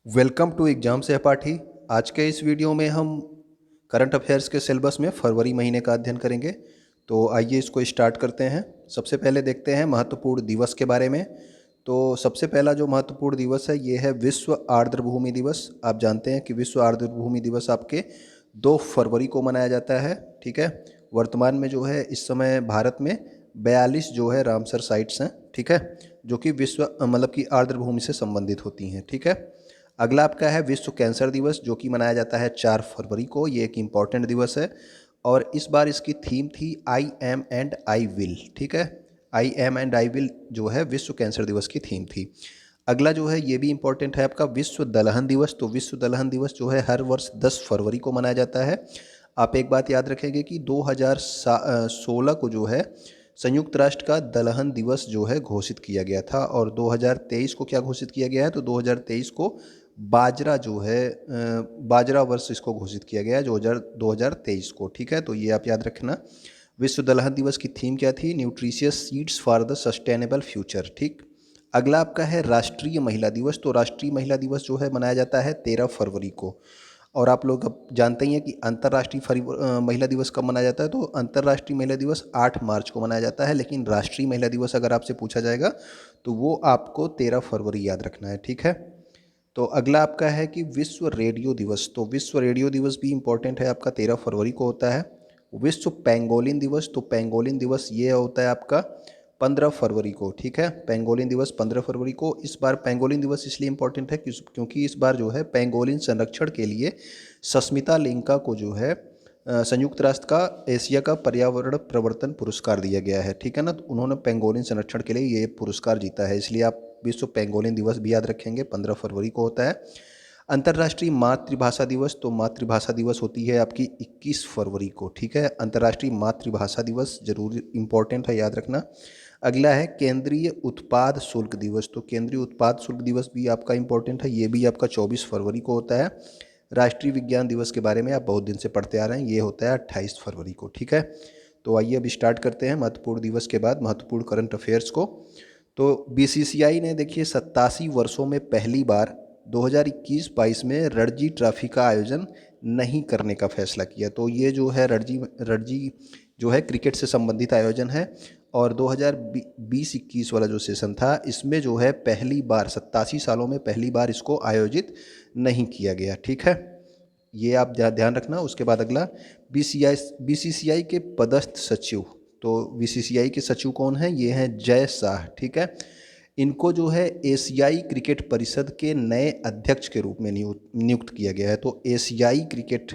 Welcome to exam सहपाठी। आज के इस वीडियो में हम करंट अफेयर्स के सिलेबस में फरवरी महीने का अध्ययन करेंगे। तो आइए इसको स्टार्ट करते हैं। सबसे पहले देखते हैं महत्वपूर्ण दिवस के बारे में। तो सबसे पहला जो महत्वपूर्ण दिवस है ये है विश्व आर्द्रभूमि दिवस। आप जानते हैं कि विश्व आर्द्रभूमि दिवस आपके 2 फरवरी को मनाया जाता है। ठीक है। वर्तमान में जो है इस समय भारत में 42 जो है रामसर साइट्स हैं। ठीक है, जो कि विश्व मतलब कि आर्द्रभूमि से संबंधित होती हैं। ठीक है। अगला आपका है विश्व कैंसर दिवस, जो कि मनाया जाता है 4 फरवरी को। ये एक इम्पॉर्टेंट दिवस है और इस बार इसकी थीम थी I am and I will. ठीक है, I am and I will जो है विश्व कैंसर दिवस की थीम थी। अगला जो है ये भी इम्पोर्टेंट है आपका विश्व दलहन दिवस। तो विश्व दलहन दिवस जो है हर वर्ष 10 फरवरी को मनाया जाता है। आप एक बात याद रखेंगे कि 2016 को जो है संयुक्त राष्ट्र का दलहन दिवस जो है घोषित किया गया था, और 2023 को क्या घोषित किया गया है, तो 2023 को बाजरा जो है बाजरा वर्ष इसको घोषित किया गया है 2023 को। ठीक है, तो ये आप याद रखना। विश्व दलहन दिवस की थीम क्या थी? Nutritious seeds for the sustainable future. ठीक। अगला आपका है राष्ट्रीय महिला दिवस। तो राष्ट्रीय महिला दिवस जो है मनाया जाता है 13 फरवरी को। और आप लोग अब जानते ही हैं कि अंतर्राष्ट्रीय महिला दिवस कब मनाया जाता है। तो अंतर्राष्ट्रीय महिला दिवस 8 मार्च को मनाया जाता है, लेकिन राष्ट्रीय महिला दिवस अगर आपसे पूछा जाएगा तो वो आपको 13 फरवरी याद रखना है। ठीक है। तो अगला आपका है कि विश्व रेडियो दिवस। तो विश्व रेडियो दिवस भी इम्पोर्टेंट है, आपका 13 फरवरी को होता है। विश्व पेंगोलिन दिवस। तो पेंगोलिन दिवस ये होता है आपका 15 फरवरी को। ठीक है, पेंगोलिन दिवस 15 फरवरी को। इस बार पेंगोलिन दिवस इसलिए इम्पोर्टेंट है क्योंकि इस बार जो है पेंगोलिन संरक्षण के लिए सस्मिता लिंका को जो है संयुक्त राष्ट्र का एशिया का पर्यावरण प्रवर्तन पुरस्कार दिया गया है। ठीक है ना, तो उन्होंने पेंगोलिन संरक्षण के लिए ये पुरस्कार जीता है, इसलिए आप विश्व पेंगोलिन दिवस भी याद रखेंगे, 15 फरवरी को होता है। अंतर्राष्ट्रीय मातृभाषा दिवस। तो मातृभाषा दिवस होती है आपकी 21 फरवरी को। ठीक है, अंतर्राष्ट्रीय मातृभाषा दिवस जरूर इम्पोर्टेंट है, याद रखना। अगला है केंद्रीय उत्पाद शुल्क दिवस। तो केंद्रीय उत्पाद शुल्क दिवस भी आपका इम्पोर्टेंट है, ये भी आपका 24 फरवरी को होता है। राष्ट्रीय विज्ञान दिवस के बारे में आप बहुत दिन से पढ़ते आ रहे हैं, ये होता है 28 फरवरी को। ठीक है, तो आइए अब स्टार्ट करते हैं महत्वपूर्ण दिवस के बाद महत्वपूर्ण करंट अफेयर्स को। तो बीसीसीआई ने देखिए 87 वर्षों में पहली बार 2021-22 में रणजी ट्रॉफी का आयोजन नहीं करने का फैसला किया। तो ये जो है रणजी जो है क्रिकेट से संबंधित आयोजन है, और 2020-21 वाला जो सेशन था इसमें जो है पहली बार 87 सालों में पहली बार इसको आयोजित नहीं किया गया। ठीक है, ये आप ध्यान रखना। उसके बाद अगला बीसीसीआई के पदस्थ सचिव। तो बीसीसीआई के सचिव कौन हैं? ये हैं जय शाह। ठीक है, इनको जो है एशियाई क्रिकेट परिषद के नए अध्यक्ष के रूप में नियुक्त किया गया है। तो एशियाई क्रिकेट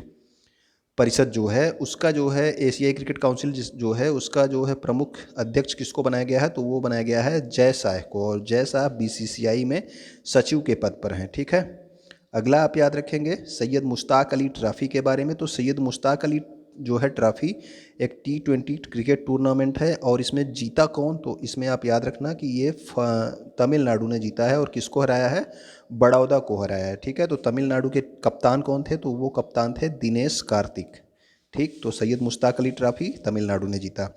परिषद जो है उसका जो है एशियाई क्रिकेट काउंसिल जो है उसका जो है प्रमुख अध्यक्ष किसको बनाया गया है? तो वो बनाया गया है जय शाह को, और जय शाह बीसीसीआई में सचिव के पद पर हैं। ठीक है। अगला आप याद रखेंगे सैयद मुश्ताक अली ट्रॉफी के बारे में। तो सैयद मुश्ताक अली जो है ट्रॉफी एक T20 क्रिकेट टूर्नामेंट है, और इसमें जीता कौन? तो इसमें आप याद रखना कि ये तमिलनाडु ने जीता है, और किसको हराया है? बड़ौदा को हराया है। ठीक है, तो तमिलनाडु के कप्तान कौन थे? तो वो कप्तान थे दिनेश कार्तिक। ठीक, तो सैयद मुश्ताक अली ट्रॉफी तमिलनाडु ने जीता।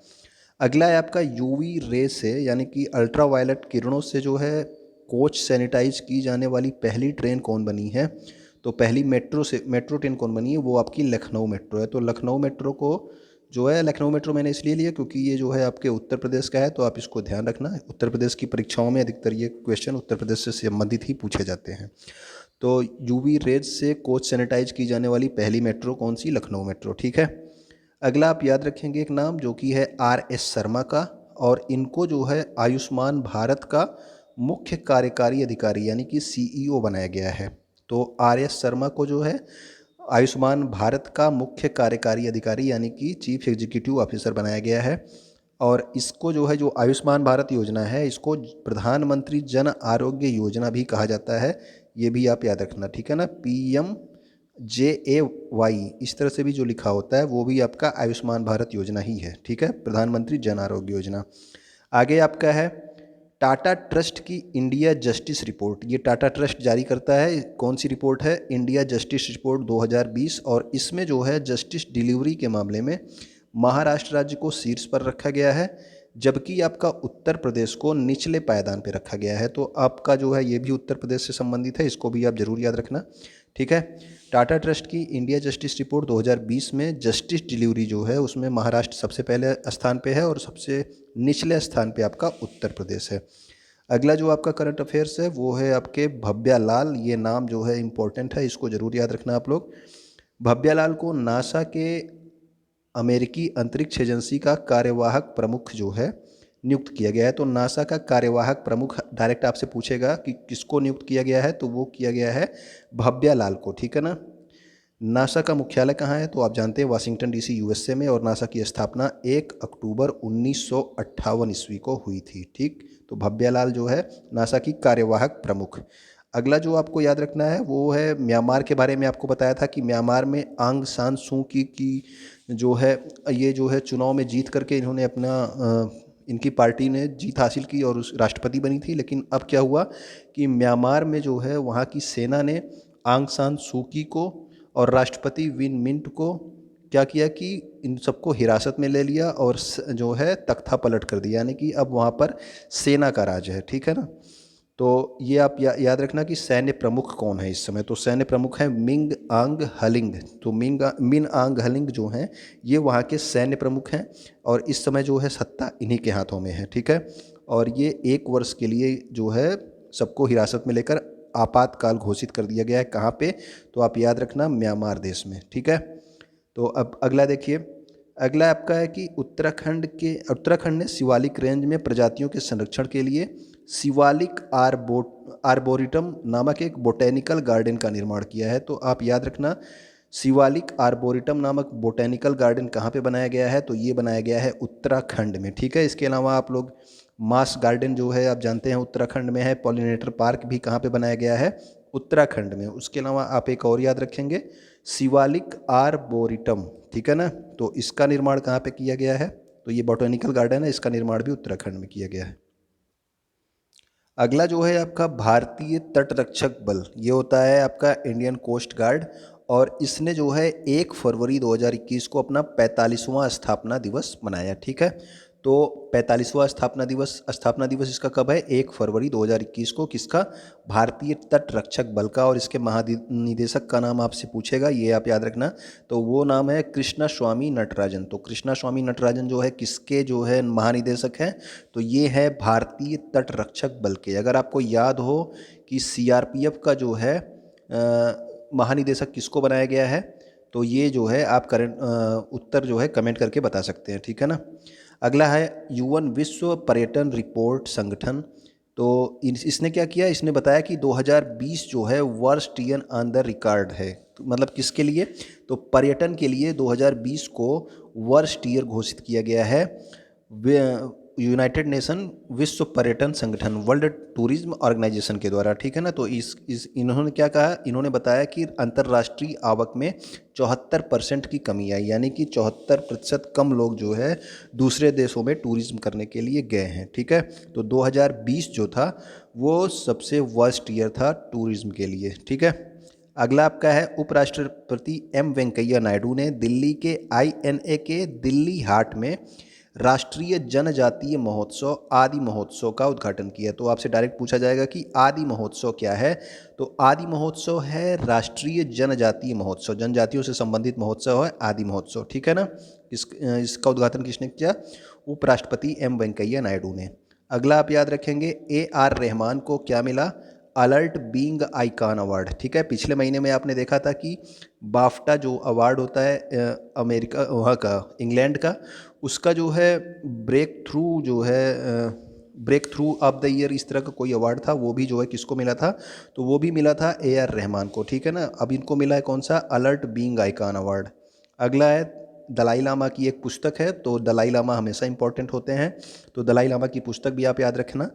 अगला है आपका यूवी रे से यानी कि अल्ट्रा वायलेट किरणों से जो है कोच सैनिटाइज की जाने वाली पहली ट्रेन कौन बनी है? तो पहली मेट्रो ट्रेन कौन बनी है? वो आपकी लखनऊ मेट्रो है। तो लखनऊ मेट्रो को जो है लखनऊ मेट्रो मैंने इसलिए लिया क्योंकि ये जो है आपके उत्तर प्रदेश का है, तो आप इसको ध्यान रखना। उत्तर प्रदेश की परीक्षाओं में अधिकतर ये क्वेश्चन उत्तर प्रदेश से संबंधित ही पूछे जाते हैं। तो यूवी रेज से कोच सैनिटाइज की जाने वाली पहली मेट्रो कौन सी? लखनऊ मेट्रो। ठीक है। अगला आप याद रखेंगे एक नाम जो कि है RS शर्मा का, और इनको जो है आयुष्मान भारत का मुख्य कार्यकारी अधिकारी यानी कि CEO बनाया गया है। तो RS शर्मा को जो है आयुष्मान भारत का मुख्य कार्यकारी अधिकारी यानी कि चीफ एग्जीक्यूटिव ऑफिसर बनाया गया है। और इसको जो है जो आयुष्मान भारत योजना है इसको प्रधानमंत्री जन आरोग्य योजना भी कहा जाता है, ये भी आप याद रखना। ठीक है ना, PMJAY इस तरह से भी जो लिखा होता है वो भी आपका आयुष्मान भारत योजना ही है। ठीक है, प्रधानमंत्री जन आरोग्य योजना। आगे आपका है टाटा ट्रस्ट की इंडिया जस्टिस रिपोर्ट। ये टाटा ट्रस्ट जारी करता है, कौन सी रिपोर्ट है? इंडिया जस्टिस रिपोर्ट 2020, और इसमें जो है जस्टिस डिलीवरी के मामले में महाराष्ट्र राज्य को शीर्ष पर रखा गया है, जबकि आपका उत्तर प्रदेश को निचले पायदान पे रखा गया है। तो आपका जो है ये भी उत्तर प्रदेश से संबंधित है, इसको भी आप जरूर याद रखना, ठीक है। टाटा ट्रस्ट की इंडिया जस्टिस रिपोर्ट 2020 में जस्टिस डिलीवरी जो है उसमें महाराष्ट्र सबसे पहले स्थान पे है और सबसे निचले स्थान पे आपका उत्तर प्रदेश है। अगला जो आपका करंट अफेयर्स है वो है आपके भव्यालाल, ये नाम जो है इम्पोर्टेंट है, इसको जरूर याद रखना आप लोग। भव्यालाल को नासा के अमेरिकी अंतरिक्ष एजेंसी का कार्यवाहक प्रमुख जो है नियुक्त किया गया है। तो नासा का कार्यवाहक प्रमुख डायरेक्ट आपसे पूछेगा कि किसको नियुक्त किया गया है, तो वो किया गया है भव्यालाल को, ठीक है ना। नासा का मुख्यालय कहाँ है, तो आप जानते हैं वाशिंगटन डीसी यूएसए में, और नासा की स्थापना 1 अक्टूबर 1958 ईस्वी को हुई थी, ठीक। तो भव्यालाल जो है नासा की कार्यवाहक प्रमुख। अगला जो आपको याद रखना है वो है म्यांमार के बारे में। आपको बताया था कि म्यांमार में आंग सान सू की जो है ये जो है चुनाव में जीत करके इन्होंने अपना इनकी पार्टी ने जीत हासिल की और उस राष्ट्रपति बनी थी। लेकिन अब क्या हुआ कि म्यांमार में जो है वहाँ की सेना ने आंग सान सू की को और राष्ट्रपति विन मिंट को क्या किया कि इन सबको हिरासत में ले लिया और जो है तख्ता पलट कर दिया, यानी कि अब वहाँ पर सेना का राज है, ठीक है ना। तो ये आप याद रखना कि सैन्य प्रमुख कौन है इस समय, तो सैन्य प्रमुख है मिंग आंग हलिंग। तो मिन आंग हलिंग जो हैं ये वहाँ के सैन्य प्रमुख हैं और इस समय जो है सत्ता इन्हीं के हाथों में है, ठीक है। और ये 1 वर्ष के लिए जो है सबको हिरासत में लेकर आपातकाल घोषित कर दिया गया है। कहाँ पे, तो आप याद रखना म्यांमार देश में, ठीक है। तो अब अगला देखिए, अगला आपका है कि उत्तराखंड ने शिवालिक रेंज में प्रजातियों के संरक्षण के लिए शिवालिक आर्बोरिटम नामक एक बोटेनिकल गार्डन का निर्माण किया है। तो आप याद रखना शिवालिक आर्बोरिटम नामक बोटेनिकल गार्डन कहाँ पे बनाया गया है, तो ये बनाया गया है उत्तराखंड में, ठीक है। इसके अलावा आप लोग मास गार्डन जो है आप जानते हैं उत्तराखंड में है। पॉलिनेटर पार्क भी कहाँ पे बनाया गया है, उत्तराखंड में। उसके अलावा आप एक और याद रखेंगे शिवालिक आर्बोरिटम, ठीक है ना। तो इसका निर्माण कहाँ पे किया गया है, तो ये बोटेनिकल गार्डन है, इसका निर्माण भी उत्तराखंड में किया गया है। अगला जो है आपका भारतीय तटरक्षक बल, ये होता है आपका इंडियन कोस्ट गार्ड, और इसने जो है 1 फरवरी 2021 को अपना 45वां स्थापना दिवस मनाया, ठीक है। तो 45वां स्थापना दिवस इसका कब है, 1 फरवरी 2021 को, किसका, भारतीय तटरक्षक बल का। और इसके महानिदेशक का नाम आपसे पूछेगा, ये आप याद रखना, तो वो नाम है कृष्णा स्वामी नटराजन। तो कृष्णा स्वामी नटराजन जो है किसके जो है महानिदेशक हैं, तो ये है भारतीय तटरक्षक बल के। अगर आपको याद हो कि सीआरपीएफ का जो है महानिदेशक किसको बनाया गया है, तो ये जो है आप उत्तर जो है कमेंट करके बता सकते हैं, ठीक है ना। अगला है यूएन विश्व पर्यटन रिपोर्ट संगठन। तो इसने क्या किया, इसने बताया कि 2020 जो है worst year on the record है। तो मतलब किसके लिए, तो पर्यटन के लिए 2020 को वर्स्ट ईयर घोषित किया गया है यूनाइटेड नेशन विश्व पर्यटन संगठन, वर्ल्ड टूरिज्म ऑर्गेनाइजेशन के द्वारा, ठीक है ना। तो इस इन्होंने क्या कहा, इन्होंने बताया कि अंतर्राष्ट्रीय आवक में 74% की कमी आई, यानी कि 74% कम लोग जो है दूसरे देशों में टूरिज्म करने के लिए गए हैं, ठीक है। तो 2020 जो था वो सबसे वर्स्ट ईयर था टूरिज्म के लिए, ठीक है। अगला आपका है उपराष्ट्रपति एम वेंकैया नायडू ने दिल्ली के आईएनए के दिल्ली हाट में राष्ट्रीय जनजातीय महोत्सव आदि महोत्सव का उद्घाटन किया। तो आपसे डायरेक्ट पूछा जाएगा कि आदि महोत्सव क्या है, तो आदि महोत्सव है राष्ट्रीय जनजातीय महोत्सव, जनजातियों से संबंधित महोत्सव है आदि महोत्सव, ठीक है ना। इसका उद्घाटन किसने किया, उपराष्ट्रपति एम वेंकैया नायडू ने। अगला आप याद रखेंगे AR रहमान को क्या मिला, अलर्ट बीइंग आइकॉन अवार्ड, ठीक है। पिछले महीने में आपने देखा था कि बाफ्टा जो अवार्ड होता है अमेरिका वहाँ का इंग्लैंड का, उसका जो है breakthrough of the year इस तरह का कोई अवार्ड था, वो भी जो है किसको मिला था, तो वो भी मिला था AR रहमान को, ठीक है ना। अब इनको मिला है कौन सा, अलर्ट बीइंग आइकॉन अवार्ड। अगला है दलाई लामा की एक पुस्तक है, तो दलाई लामा हमेशा इंपॉर्टेंट होते हैं, तो दलाई लामा की पुस्तक भी आप याद रखना।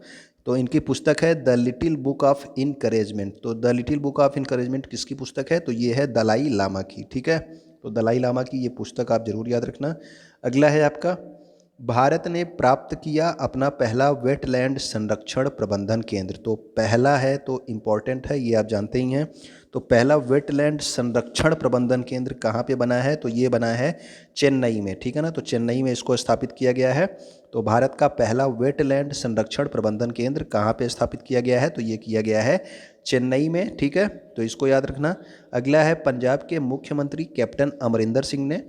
तो इनकी पुस्तक है the little book of encouragement. तो the little book of encouragement किसकी पुस्तक है, तो ये है दलाई लामा की, ठीक है। तो दलाई लामा की ये पुस्तक आप जरूर याद रखना। अगला है आपका भारत ने प्राप्त किया अपना पहला वेटलैंड संरक्षण प्रबंधन केंद्र। तो पहला है तो इम्पॉर्टेंट है, ये आप जानते ही हैं। तो पहला वेटलैंड संरक्षण प्रबंधन केंद्र कहाँ पे बना है? तो ये बना है चेन्नई में, ठीक है ना। तो चेन्नई में इसको स्थापित किया गया है। तो भारत का पहला वेटलैंड संरक्षण प्रबंधन केंद्र कहाँ पे स्थापित किया गया है? तो ये किया गया है चेन्नई में, ठीक है। तो इसको याद रखना। अगला है पंजाब के मुख्यमंत्री कैप्टन अमरिंदर सिंह ने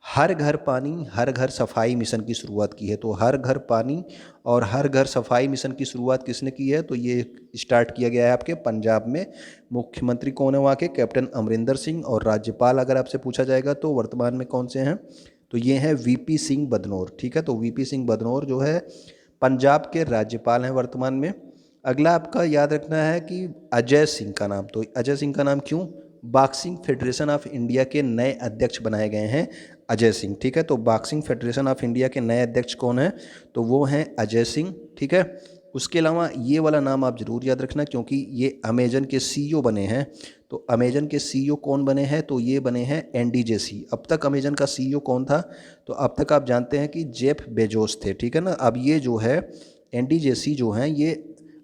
हर घर पानी हर घर सफाई मिशन की शुरुआत की है। तो हर घर पानी और हर घर सफाई मिशन की शुरुआत किसने की है? तो ये स्टार्ट किया गया है आपके पंजाब में। मुख्यमंत्री कौन है वहाँ के? कैप्टन अमरिंदर सिंह। और राज्यपाल अगर आपसे पूछा जाएगा तो वर्तमान में कौन से हैं? तो ये हैं वीपी सिंह बदनौर, ठीक है। तो वीपी सिंह बदनौर जो है पंजाब के राज्यपाल हैं वर्तमान में। अगला आपका याद रखना है कि अजय सिंह का नाम। तो अजय सिंह का नाम क्यों? बॉक्सिंग फेडरेशन ऑफ इंडिया के नए अध्यक्ष बनाए गए हैं अजय सिंह, ठीक है। तो बॉक्सिंग फेडरेशन ऑफ इंडिया के नए अध्यक्ष कौन हैं? तो वो हैं अजय सिंह, ठीक है। उसके अलावा ये वाला नाम आप जरूर याद रखना क्योंकि ये अमेजन के सीईओ बने हैं। तो अमेजन के सीईओ कौन बने हैं? तो ये बने हैं एंडी जेसी। अब तक अमेजन का सीईओ कौन था? तो अब तक आप जानते हैं कि जेफ बेजोस थे, ठीक है ना। अब ये जो है एंडी जेसी जो हैं ये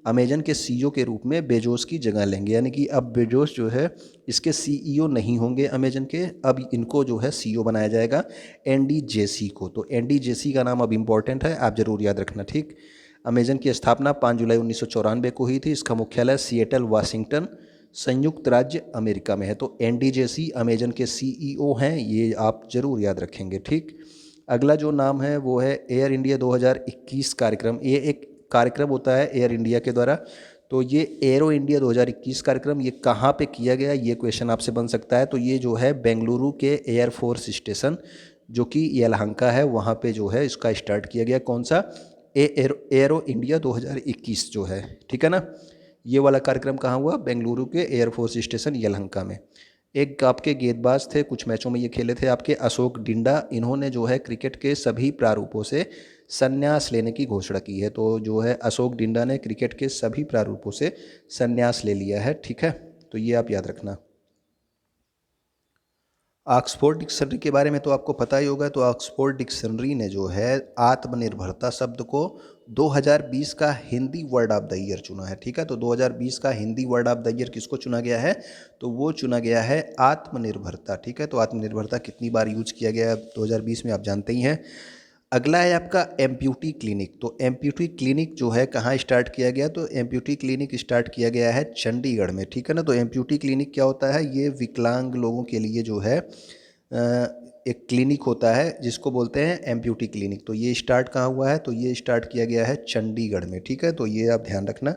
अमेजन के सीईओ के रूप में बेजोस की जगह लेंगे, यानी कि अब बेजोस जो है इसके सीईओ नहीं होंगे अमेजन के। अब इनको जो है सीईओ बनाया जाएगा एंडी जेसी को। तो एंडी जेसी का नाम अब इम्पॉर्टेंट है, आप जरूर याद रखना, ठीक। अमेजन की स्थापना 5 जुलाई 1994 को हुई थी। इसका मुख्यालय सिएटल वाशिंगटन संयुक्त राज्य अमेरिका में है। तो एंडी जेसी अमेजन के सीईओ हैं, ये आप जरूर याद रखेंगे, ठीक। अगला जो नाम है वो है एयर इंडिया 2021 कार्यक्रम। ये एक कार्यक्रम होता है एयर इंडिया के द्वारा। तो ये एरो इंडिया 2021 कार्यक्रम ये कहाँ पे किया गया, ये क्वेश्चन आपसे बन सकता है। तो ये जो है बेंगलुरु के एयरफोर्स स्टेशन जो कि यलहंका है वहाँ पे जो है इसका स्टार्ट किया गया। कौन सा? एरो इंडिया 2021 जो है, ठीक है ना। ये वाला कार्यक्रम कहाँ हुआ? बेंगलुरु के एयरफोर्स स्टेशन यलहंका में। एक आपके गेंदबाज थे, कुछ मैचों में ये खेले थे आपके, अशोक डिंडा। इन्होंने जो है क्रिकेट के सभी प्रारूपों से संन्यास लेने की घोषणा की है। तो जो है अशोक डिंडा ने क्रिकेट के सभी प्रारूपों से संन्यास ले लिया है, ठीक है। तो ये आप याद रखना। ऑक्सफोर्ड डिक्शनरी के बारे में तो आपको पता ही होगा। तो ऑक्सफोर्ड डिक्शनरी ने जो है आत्मनिर्भरता शब्द को 2020 का Hindi word of the year चुना है, ठीक है। तो 2020 का Hindi word of the year किसको चुना गया है? तो वो चुना गया है आत्मनिर्भरता, ठीक है। तो आत्मनिर्भरता कितनी बार यूज किया गया है 2020 में आप जानते ही हैं। अगला है आपका एम्प्यूटी क्लिनिक। तो एम्प्यूटी क्लिनिक जो है कहाँ स्टार्ट किया गया? तो एम्प्यूटी क्लिनिक स्टार्ट किया गया है चंडीगढ़ में, ठीक है ना। तो एम्प्यूटी क्लिनिक क्या होता है? ये विकलांग लोगों के लिए जो है एक क्लिनिक होता है जिसको बोलते हैं एम्प्यूटी क्लिनिक। तो ये स्टार्ट कहाँ हुआ है? तो ये स्टार्ट किया गया है चंडीगढ़ में, ठीक है। तो ये आप ध्यान रखना।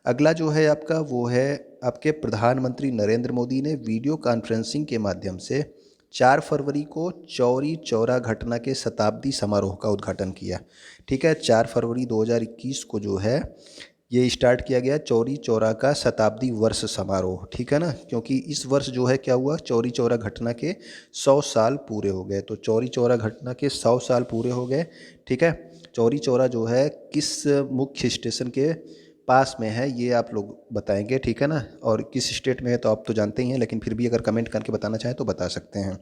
अगला जो है आपका वो है आपके प्रधानमंत्री नरेंद्र मोदी ने वीडियो कॉन्फ्रेंसिंग के माध्यम से 4 फरवरी को चौरी चौरा घटना के शताब्दी समारोह का उद्घाटन किया, ठीक है। 4 फरवरी 2021 को जो है ये स्टार्ट किया गया चौरी चौरा का शताब्दी वर्ष समारोह, ठीक है ना। क्योंकि इस वर्ष जो है क्या हुआ? चौरी चौरा घटना के 100 साल पूरे हो गए। तो चौरी चौरा घटना के 100 साल पूरे हो गए, ठीक है। चौरी चौरा जो है किस मुख्य स्टेशन के पास में है ये आप लोग बताएंगे, ठीक है ना। और किस स्टेट में है तो आप तो जानते ही हैं, लेकिन फिर भी अगर कमेंट करके बताना चाहें तो बता सकते हैं,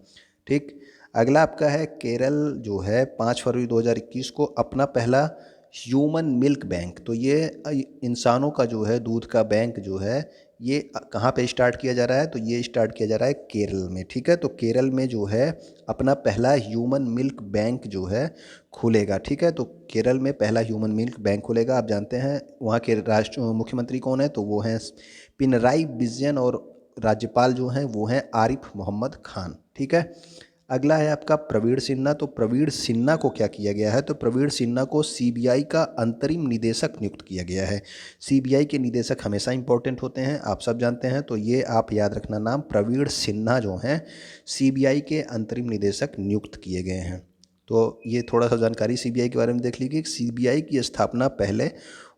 ठीक। अगला आपका है केरल जो है 5 फरवरी 2021 को अपना पहला ह्यूमन मिल्क बैंक। तो ये इंसानों का जो है दूध का बैंक जो है ये कहाँ पे स्टार्ट किया जा रहा है? तो ये स्टार्ट किया जा रहा है केरल में, ठीक है। तो केरल में जो है अपना पहला ह्यूमन मिल्क बैंक जो है खुलेगा, ठीक है। तो केरल में पहला ह्यूमन मिल्क बैंक खुलेगा। आप जानते हैं वहाँ के राष्ट्र मुख्यमंत्री कौन है? तो वो हैं पिनराई विजयन और राज्यपाल जो हैं वो हैं आरिफ मोहम्मद खान, ठीक है। अगला है आपका प्रवीण सिन्हा। तो प्रवीण सिन्हा को क्या किया गया है? तो प्रवीण सिन्हा को सीबीआई का अंतरिम निदेशक नियुक्त किया गया है। सीबीआई के निदेशक हमेशा इंपॉर्टेंट होते हैं, आप सब जानते हैं। तो ये आप याद रखना नाम, प्रवीण सिन्हा जो हैं सीबीआई के अंतरिम निदेशक नियुक्त किए गए हैं। तो ये थोड़ा सा जानकारी सीबीआई के बारे में देख लीजिए। सीबीआई की स्थापना पहले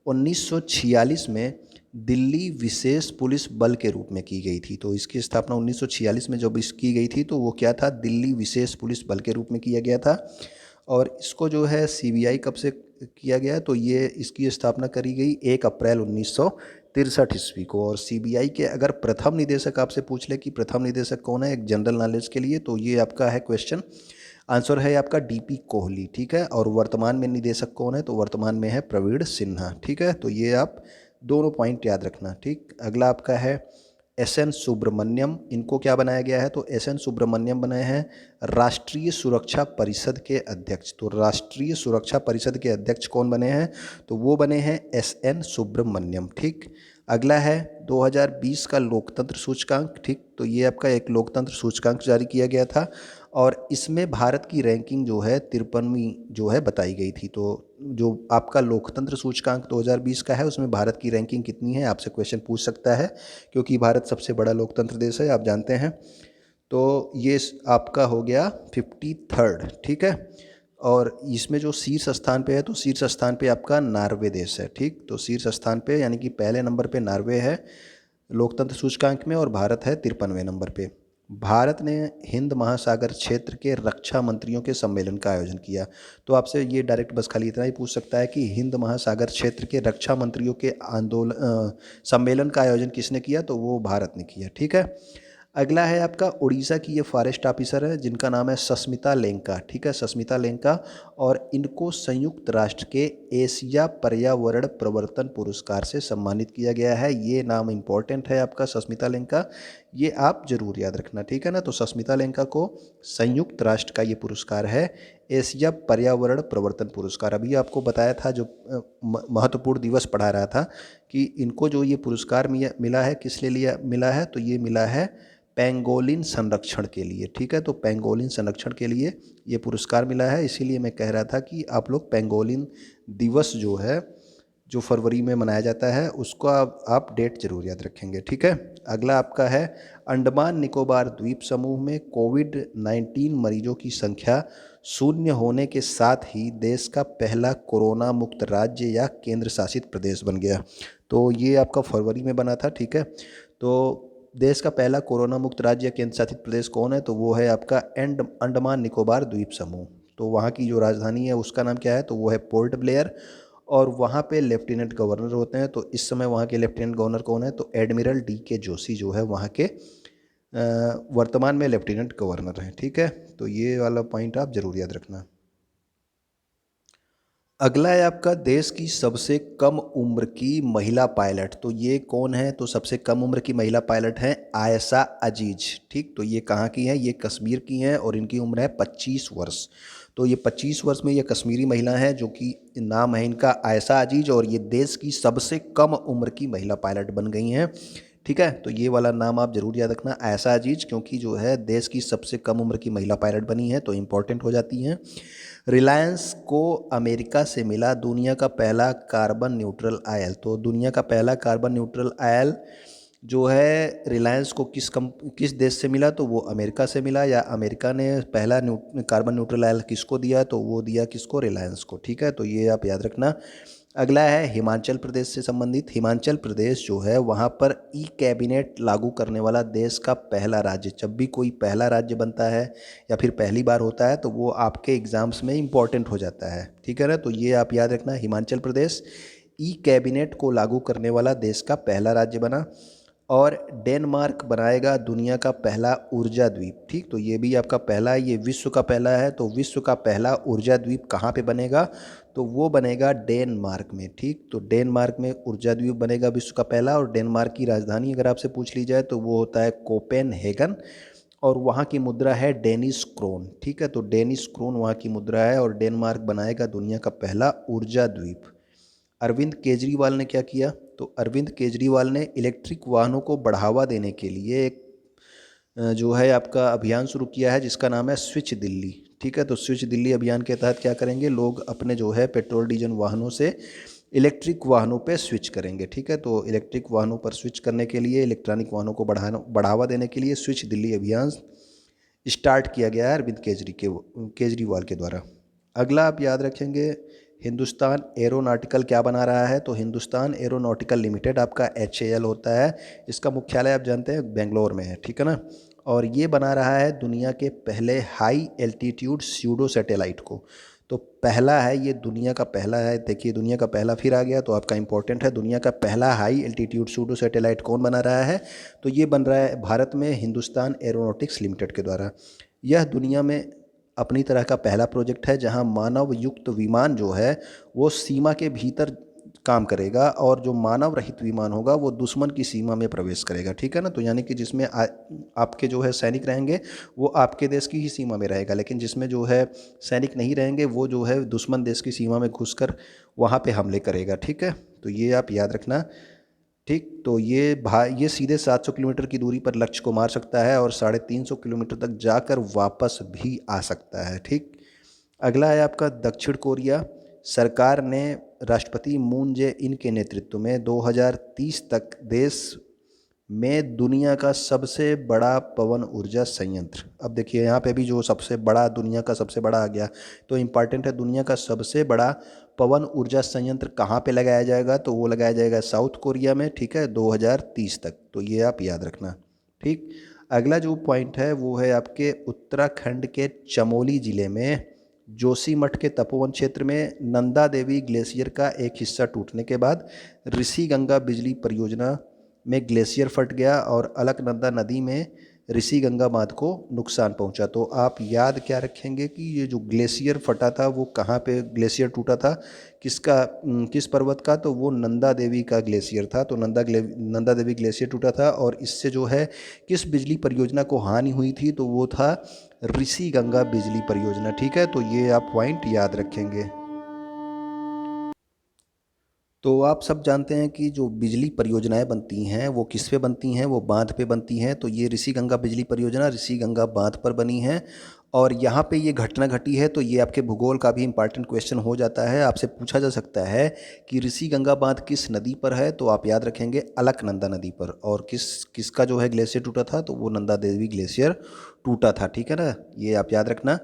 1946 में दिल्ली विशेष पुलिस बल के रूप में की गई थी। तो इसकी स्थापना 1946 में जब की गई थी तो वो क्या था? दिल्ली विशेष पुलिस बल के रूप में किया गया था। और इसको जो है सीबीआई कब से किया गया? तो ये इसकी स्थापना करी गई 1 अप्रैल 1963 ईस्वी को। और सीबीआई के अगर प्रथम निदेशक आपसे पूछ ले कि प्रथम निदेशक कौन है एक जनरल नॉलेज के लिए, तो ये आपका है क्वेश्चन आंसर है आपका डीपी कोहली, ठीक है। और वर्तमान में निदेशक कौन है, तो वर्तमान में है प्रवीण सिन्हा, ठीक है। तो ये आप दोनों पॉइंट याद रखना, ठीक। अगला आपका है एस एन सुब्रमण्यम, इनको क्या बनाया गया है, तो एस एन सुब्रमण्यम बनाए हैं राष्ट्रीय सुरक्षा परिषद के अध्यक्ष। तो राष्ट्रीय सुरक्षा परिषद के अध्यक्ष कौन बने हैं, तो वो बने हैं एस एन सुब्रमण्यम, ठीक। अगला है 2020 का लोकतंत्र सूचकांक, ठीक। तो ये आपका एक लोकतंत्र सूचकांक जारी किया गया था और इसमें भारत की रैंकिंग जो है 53वीं जो है बताई गई थी। तो जो आपका लोकतंत्र सूचकांक 2020 का है उसमें भारत की रैंकिंग कितनी है, आपसे क्वेश्चन पूछ सकता है, क्योंकि भारत सबसे बड़ा लोकतंत्र देश है, आप जानते हैं। तो ये आपका हो गया 53rd, ठीक है। और इसमें जो शीर्ष स्थान पे है, तो शीर्ष स्थान पे आपका नॉर्वे देश है, ठीक। तो शीर्ष स्थान पे यानी कि पहले नंबर पे नॉर्वे है लोकतंत्र सूचकांक में और भारत है 53वें नंबर पे। भारत ने हिंद महासागर क्षेत्र के रक्षा मंत्रियों के सम्मेलन का आयोजन किया। तो आपसे ये डायरेक्ट बस खाली इतना ही पूछ सकता है कि हिंद महासागर क्षेत्र के रक्षा मंत्रियों के सम्मेलन का आयोजन किसने किया, तो वो भारत ने किया, ठीक है। अगला है आपका उड़ीसा की ये फॉरेस्ट ऑफिसर है जिनका नाम है सस्मिता लेंका, ठीक है, सस्मिता लेंका। और इनको संयुक्त राष्ट्र के एशिया पर्यावरण प्रवर्तन पुरस्कार से सम्मानित किया गया है। ये नाम इम्पोर्टेंट है आपका सस्मिता लेंका, ये आप जरूर याद रखना, ठीक है ना। तो सस्मिता लेंका को संयुक्त राष्ट्र का ये पुरस्कार है एशिया पर्यावरण प्रवर्तन पुरस्कार। अभी आपको बताया था जो महत्वपूर्ण दिवस पढ़ा रहा था कि इनको जो ये पुरस्कार मिला है किस लिए मिला है, तो ये मिला है पेंगोलिन संरक्षण के लिए, ठीक है। तो पेंगोलिन संरक्षण के लिए ये पुरस्कार मिला है, इसीलिए मैं कह रहा था कि आप लोग पेंगोलिन दिवस जो है जो फरवरी में मनाया जाता है उसको आप डेट जरूर याद रखेंगे, ठीक है। अगला आपका है अंडमान निकोबार द्वीप समूह में कोविड-19 मरीजों की संख्या शून्य होने के साथ ही देश का पहला कोरोना मुक्त राज्य या केंद्र शासित प्रदेश बन गया। तो ये आपका फरवरी में बना था, ठीक है। तो देश का पहला कोरोना मुक्त राज्य या केंद्र शासित प्रदेश कौन है, तो वो है आपका अंडमान निकोबार द्वीप समूह। तो वहाँ की जो राजधानी है उसका नाम क्या है, तो वो है पोर्ट ब्लेयर। और वहाँ पे लेफ्टिनेंट गवर्नर होते हैं। तो इस समय वहाँ के लेफ्टिनेंट गवर्नर कौन है, तो एडमिरल DK जोशी जो है वहाँ के वर्तमान में लेफ्टिनेंट गवर्नर हैं, ठीक है। तो ये वाला पॉइंट आप जरूर याद रखना। अगला है आपका देश की सबसे कम उम्र की महिला पायलट। तो ये कौन है, तो सबसे कम उम्र की महिला पायलट है आयशा अजीज, ठीक। तो ये कहाँ की है, ये कश्मीर की हैं और इनकी उम्र है 25 वर्ष। तो ये 25 वर्ष में ये कश्मीरी महिला है जो कि नाम है इनका आयशा अजीज और ये देश की सबसे कम उम्र की महिला पायलट बन गई हैं, ठीक है। तो ये वाला नाम आप जरूर याद रखना आयशा अजीज, क्योंकि जो है देश की सबसे कम उम्र की महिला पायलट बनी है तो इम्पोर्टेंट हो जाती हैं। रिलायंस को अमेरिका से मिला दुनिया का पहला कार्बन न्यूट्रल ऑयल। तो दुनिया का पहला कार्बन न्यूट्रल ऑयल जो है रिलायंस को किस देश से मिला, तो वो अमेरिका से मिला। या अमेरिका ने पहला कार्बन न्यूट्रल ऑयल किसको दिया, तो वो दिया किसको, रिलायंस को, ठीक है। तो ये आप याद रखना। अगला है हिमाचल प्रदेश से संबंधित। हिमाचल प्रदेश जो है वहाँ पर ई कैबिनेट लागू करने वाला देश का पहला राज्य। जब भी कोई पहला राज्य बनता है या फिर पहली बार होता है तो वो आपके एग्ज़ाम्स में इम्पॉर्टेंट हो जाता है, ठीक है ना। तो ये आप याद रखना, हिमाचल प्रदेश ई कैबिनेट को लागू करने वाला देश का पहला राज्य बना। और डेनमार्क बनाएगा दुनिया का पहला ऊर्जा द्वीप, ठीक। तो ये भी आपका पहला है, ये विश्व का पहला है। तो विश्व का पहला ऊर्जा द्वीप कहाँ पे बनेगा, तो वो बनेगा डेनमार्क में, ठीक। तो डेनमार्क में ऊर्जा द्वीप बनेगा विश्व का पहला। और डेनमार्क की राजधानी अगर आपसे पूछ ली जाए तो वो होता है कोपेनहेगन और वहाँ की मुद्रा है डेनिश क्रोन, ठीक है। तो डेनिश क्रोन वहाँ की मुद्रा है और डेनमार्क बनाएगा दुनिया का पहला ऊर्जा द्वीप। अरविंद केजरीवाल ने क्या किया, तो अरविंद केजरीवाल ने इलेक्ट्रिक वाहनों को बढ़ावा देने के लिए एक जो है आपका अभियान शुरू किया है जिसका नाम है स्विच दिल्ली, ठीक है। तो स्विच दिल्ली अभियान के तहत क्या करेंगे, लोग अपने जो है पेट्रोल डीजल वाहनों से इलेक्ट्रिक वाहनों पे स्विच करेंगे, ठीक है। तो इलेक्ट्रिक वाहनों पर स्विच करने के लिए, इलेक्ट्रॉनिक वाहनों को बढ़ावा देने के लिए स्विच दिल्ली अभियान स्टार्ट किया गया है अरविंद केजरीवाल के द्वारा। अगला आप याद रखेंगे हिंदुस्तान एरोनॉटिकल क्या बना रहा है, तो हिंदुस्तान एरोनॉटिकल लिमिटेड आपका HAL होता है। इसका मुख्यालय आप जानते हैं बेंगलोर में है, ठीक है ना। और ये बना रहा है दुनिया के पहले हाई एल्टीट्यूड स्यूडो सैटेलाइट को। तो पहला है, ये दुनिया का पहला है। देखिए दुनिया का पहला फिर आ गया तो आपका इंपॉर्टेंट है। दुनिया का पहला हाई एल्टीट्यूड स्यूडो सैटेलाइट कौन बना रहा है, तो ये बन रहा है भारत में हिंदुस्तान एरोनॉटिक्स लिमिटेड के द्वारा। यह दुनिया में अपनी तरह का पहला प्रोजेक्ट है जहां मानव युक्त विमान जो है वो सीमा के भीतर काम करेगा और जो मानव रहित विमान होगा वो दुश्मन की सीमा में प्रवेश करेगा। ठीक है ना। तो यानी कि जिसमें आपके जो है सैनिक रहेंगे वो आपके देश की ही सीमा में रहेगा, लेकिन जिसमें जो है सैनिक नहीं रहेंगे वो जो है दुश्मन देश की सीमा में घुसकर वहाँ पे हमले करेगा। ठीक है, तो ये आप याद रखना। ठीक, तो ये सीधे 700 किलोमीटर की दूरी पर लक्ष्य को मार सकता है और 350 किलोमीटर तक जाकर वापस भी आ सकता है। ठीक, अगला है आपका दक्षिण कोरिया। सरकार ने राष्ट्रपति मून जे इन के नेतृत्व में 2030 तक देश में दुनिया का सबसे बड़ा पवन ऊर्जा संयंत्र, अब देखिए यहाँ पे भी जो सबसे बड़ा, दुनिया का सबसे बड़ा आ गया तो इम्पॉर्टेंट है, दुनिया का सबसे बड़ा पवन ऊर्जा संयंत्र कहाँ पे लगाया जाएगा, तो वो लगाया जाएगा साउथ कोरिया में। ठीक है, 2030 तक, तो ये आप याद रखना। ठीक, अगला जो पॉइंट है वो है आपके उत्तराखंड के चमोली ज़िले में जोशीमठ के तपोवन क्षेत्र में नंदा देवी ग्लेशियर का एक हिस्सा टूटने के बाद ऋषि गंगा बिजली परियोजना में ग्लेशियर फट गया और अलकनंदा नदी में ऋषि गंगा बांध को नुकसान पहुंचा। तो आप याद क्या रखेंगे कि ये जो ग्लेशियर फटा था वो कहाँ पे ग्लेशियर टूटा था, किस पर्वत का, तो वो नंदा देवी का ग्लेशियर था। तो नंदा देवी ग्लेशियर टूटा था और इससे जो है किस बिजली परियोजना को हानि हुई थी, तो वो था ऋषि गंगा बिजली परियोजना। ठीक है, तो ये आप पॉइंट याद रखेंगे। तो आप सब जानते हैं कि जो बिजली परियोजनाएं बनती हैं वो किस पे बनती हैं, वो बांध पे बनती हैं। तो ये ऋषि गंगा बिजली परियोजना ऋषि गंगा बांध पर बनी है और यहाँ पे ये घटना घटी है। तो ये आपके भूगोल का भी इंपॉर्टेंट क्वेश्चन हो जाता है, आपसे पूछा जा सकता है कि ऋषि गंगा बांध किस नदी पर है, तो आप याद रखेंगे अलकनंदा नदी पर। और किसका जो है ग्लेशियर टूटा था, तो वो नंदा देवी ग्लेशियर टूटा था। ठीक है ना, ये आप याद रखना।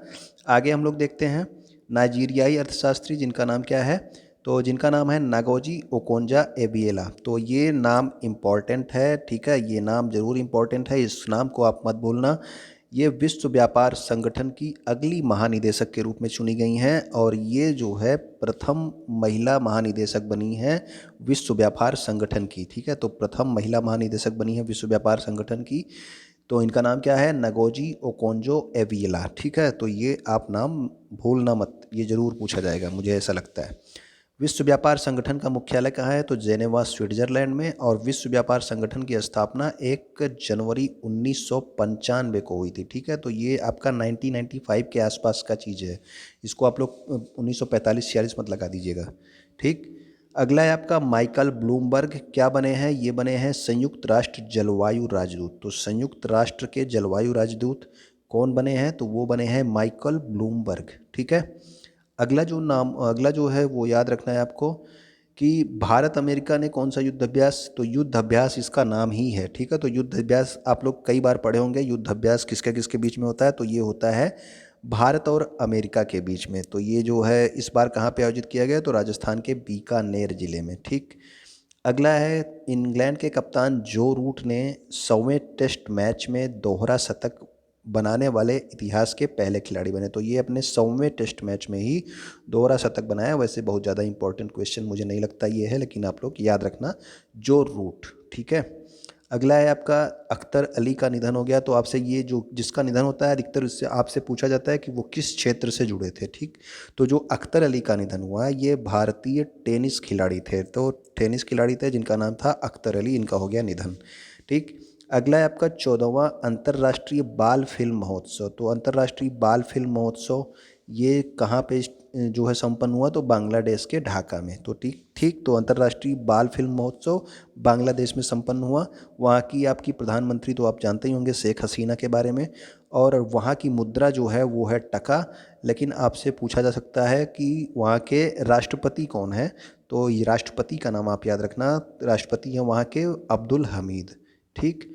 आगे हम लोग देखते हैं नाइजीरियाई अर्थशास्त्री जिनका नाम क्या है, तो जिनका नाम है नागोजी ओकोंजा एबियला। तो ये नाम इम्पॉर्टेंट है। ठीक है, ये नाम जरूर इम्पॉर्टेंट है, इस नाम को आप मत भूलना। ये विश्व व्यापार संगठन की अगली महानिदेशक के रूप में चुनी गई हैं और ये जो है प्रथम महिला महानिदेशक बनी हैं विश्व व्यापार संगठन की। ठीक है, तो प्रथम महिला महानिदेशक बनी है विश्व व्यापार संगठन की। तो इनका नाम क्या है, नगोजी ओकोंजो एवियला। ठीक है, तो ये आप नाम भूलना मत, ये जरूर पूछा जाएगा, मुझे ऐसा लगता है। विश्व व्यापार संगठन का मुख्यालय कहाँ है, तो जेनेवा स्विट्जरलैंड में। और विश्व व्यापार संगठन की स्थापना 1 जनवरी 1995 को हुई थी। ठीक है, तो ये आपका 1995 के आसपास का चीज़ है, इसको आप लोग 1945-46 मत लगा दीजिएगा। ठीक, अगला है आपका माइकल ब्लूमबर्ग। क्या बने हैं, ये बने हैं संयुक्त राष्ट्र जलवायु राजदूत। तो संयुक्त राष्ट्र के जलवायु राजदूत कौन बने हैं, तो वो बने हैं माइकल ब्लूमबर्ग। ठीक है, अगला जो है वो याद रखना है आपको कि भारत अमेरिका ने कौन सा युद्ध अभ्यास, तो युद्ध अभ्यास इसका नाम ही है। ठीक है, तो युद्ध अभ्यास आप लोग कई बार पढ़े होंगे, युद्ध अभ्यास किसके किसके बीच में होता है, तो ये होता है भारत और अमेरिका के बीच में। तो ये जो है इस बार कहाँ पे आयोजित किया गया, तो राजस्थान के बीकानेर जिले में। ठीक, अगला है इंग्लैंड के कप्तान जो रूट ने 100वें टेस्ट मैच में दोहरा शतक बनाने वाले इतिहास के पहले खिलाड़ी बने। तो ये अपने 100वें टेस्ट मैच में ही दोहरा शतक बनाया। वैसे बहुत ज़्यादा इंपॉर्टेंट क्वेश्चन मुझे नहीं लगता ये है, लेकिन आप लोग याद रखना जो रूट। ठीक है, अगला है आपका अख्तर अली का निधन हो गया। तो आपसे ये जो जिसका निधन होता है अधिकतर उससे आपसे पूछा जाता है कि वो किस क्षेत्र से जुड़े थे। ठीक, तो जो अख्तर अली का निधन हुआ ये भारतीय टेनिस खिलाड़ी थे। तो टेनिस खिलाड़ी थे जिनका नाम था अख्तर अली, इनका हो गया निधन। ठीक, अगला है आपका 14वां अंतर्राष्ट्रीय बाल फिल्म महोत्सव। तो अंतर्राष्ट्रीय बाल फिल्म महोत्सव ये कहाँ पे जो है संपन्न हुआ, तो बांग्लादेश के ढाका में। तो ठीक, तो अंतर्राष्ट्रीय बाल फिल्म महोत्सव बांग्लादेश में संपन्न हुआ। वहाँ की आपकी प्रधानमंत्री तो आप जानते ही होंगे, शेख हसीना के बारे में। और वहाँ की मुद्रा जो है वो है टका। लेकिन आपसे पूछा जा सकता है कि वहाँ के राष्ट्रपति कौन है, तो ये राष्ट्रपति का नाम आप याद रखना, राष्ट्रपति हैं वहाँ के अब्दुल हमीद। ठीक,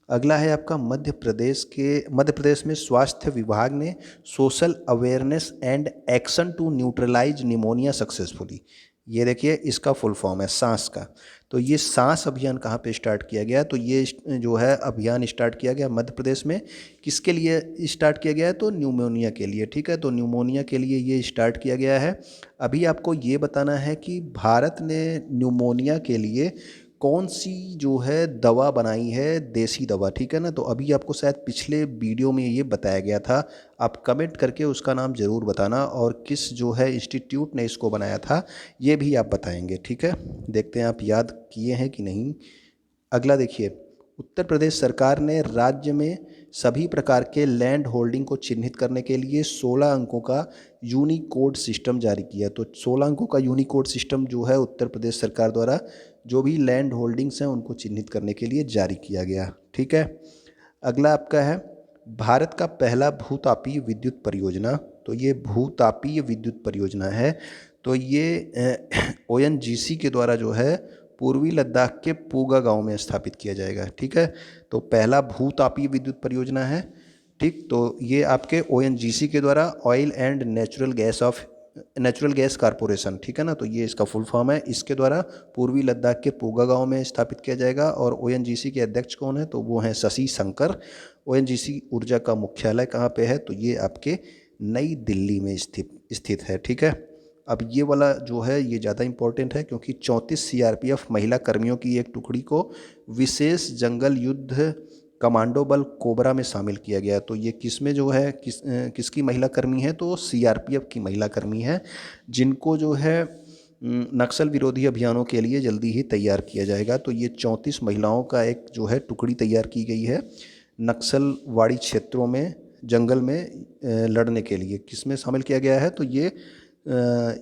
अगला है आपका मध्य प्रदेश में स्वास्थ्य विभाग ने social awareness and action to neutralise pneumonia successfully, ये देखिए इसका फुल फॉर्म है सांस का। तो ये सांस अभियान कहाँ पे स्टार्ट किया गया, तो ये जो है अभियान स्टार्ट किया गया मध्य प्रदेश में। किसके लिए स्टार्ट किया गया है, तो न्यूमोनिया के लिए। ठीक है, तो न्यूमोनिया के लिए ये स्टार्ट किया गया है। अभी आपको ये बताना है कि भारत ने न्यूमोनिया के लिए कौन सी जो है दवा बनाई है, देसी दवा, ठीक है ना। तो अभी आपको शायद पिछले वीडियो में ये बताया गया था, आप कमेंट करके उसका नाम ज़रूर बताना, और किस जो है इंस्टीट्यूट ने इसको बनाया था ये भी आप बताएंगे, ठीक है। देखते हैं आप याद किए हैं कि नहीं। अगला देखिए, उत्तर प्रदेश सरकार ने राज्य में सभी प्रकार के लैंड होल्डिंग को चिन्हित करने के लिए 16 अंकों का यूनिकोड सिस्टम जारी किया। तो 16 अंकों का यूनिकोड सिस्टम जो है उत्तर प्रदेश सरकार द्वारा जो भी लैंड होल्डिंग्स हैं उनको चिन्हित करने के लिए जारी किया गया, ठीक है। अगला आपका है भारत का पहला भूतापीय विद्युत परियोजना। तो ये भूतापीय विद्युत परियोजना है, तो ये ओएनजीसी के द्वारा जो है पूर्वी लद्दाख के पूगा गांव में स्थापित किया जाएगा, ठीक है। तो पहला भूतापीय विद्युत परियोजना है, ठीक। तो ये आपके ओएनजीसी के द्वारा oil and natural gas corporation, ठीक है ना, तो ये इसका फुल फॉर्म है। इसके द्वारा पूर्वी लद्दाख के पूगा गांव में स्थापित किया जाएगा। और ओएनजीसी के अध्यक्ष कौन है, तो वो हैं शशि शंकर। ओएनजीसी ऊर्जा का मुख्यालय कहाँ पे है, तो ये आपके नई दिल्ली में स्थित है, ठीक है। अब ये वाला जो है ये ज़्यादा इम्पोर्टेंट है, क्योंकि 34 सीआरपीएफ महिला कर्मियों की एक टुकड़ी को विशेष जंगल युद्ध कमांडो बल कोबरा में शामिल किया गया। तो ये किस में जो है किसकी महिला कर्मी है, तो सीआरपीएफ की महिला कर्मी है, जिनको जो है नक्सल विरोधी अभियानों के लिए जल्दी ही तैयार किया जाएगा। तो ये 34 महिलाओं का एक जो है टुकड़ी तैयार की गई है नक्सलवाड़ी क्षेत्रों में, जंगल में लड़ने के लिए। किस में शामिल किया गया है, तो ये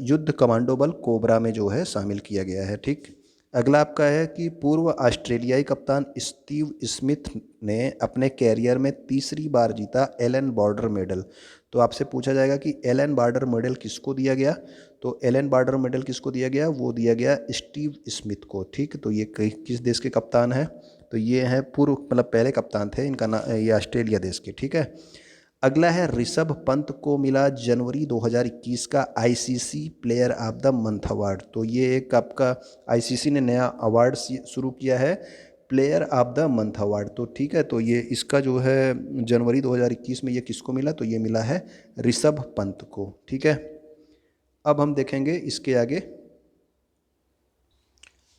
युद्ध कमांडो बल कोबरा में जो है शामिल किया गया है, ठीक। अगला आपका है कि पूर्व ऑस्ट्रेलियाई कप्तान स्टीव स्मिथ ने अपने कैरियर में तीसरी बार जीता एलन बॉर्डर मेडल। तो आपसे पूछा जाएगा कि एलन बॉर्डर मेडल किसको दिया गया, तो एलन बॉर्डर मेडल किसको दिया गया, वो दिया गया स्टीव स्मिथ को, ठीक। तो ये किस देश के कप्तान हैं, तो ये हैं पूर्व मतलब पहले कप्तान थे, इनका नाम ये ऑस्ट्रेलिया देश के, ठीक है। अगला है ऋषभ पंत को मिला जनवरी 2021 का ICC player of the month award. तो ये एक आपका आईसीसी ने नया अवार्ड शुरू किया है, player of the month award. तो ठीक है, तो ये इसका जो है जनवरी 2021 में ये किसको मिला, तो ये मिला है ऋषभ पंत को, ठीक है। अब हम देखेंगे इसके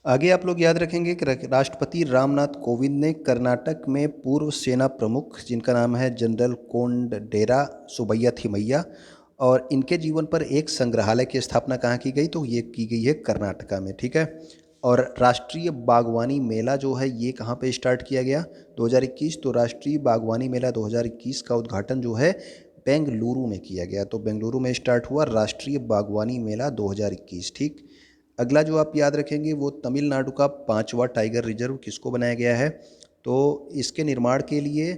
आगे आप लोग याद रखेंगे कि राष्ट्रपति रामनाथ कोविंद ने कर्नाटक में पूर्व सेना प्रमुख जिनका नाम है जनरल कोंडेरा सुब्बैया थिमैया, और इनके जीवन पर एक संग्रहालय की स्थापना कहाँ की गई, तो ये की गई है कर्नाटका में, ठीक है। और राष्ट्रीय बागवानी मेला जो है ये कहाँ पे स्टार्ट किया गया 2021, तो राष्ट्रीय बागवानी मेला 2021 का उद्घाटन जो है बेंगलुरु में किया गया। तो बेंगलुरु में स्टार्ट हुआ राष्ट्रीय बागवानी मेला 2021, ठीक। अगला जो आप याद रखेंगे वो तमिलनाडु का 5वां टाइगर रिजर्व किसको बनाया गया है, तो इसके निर्माण के लिए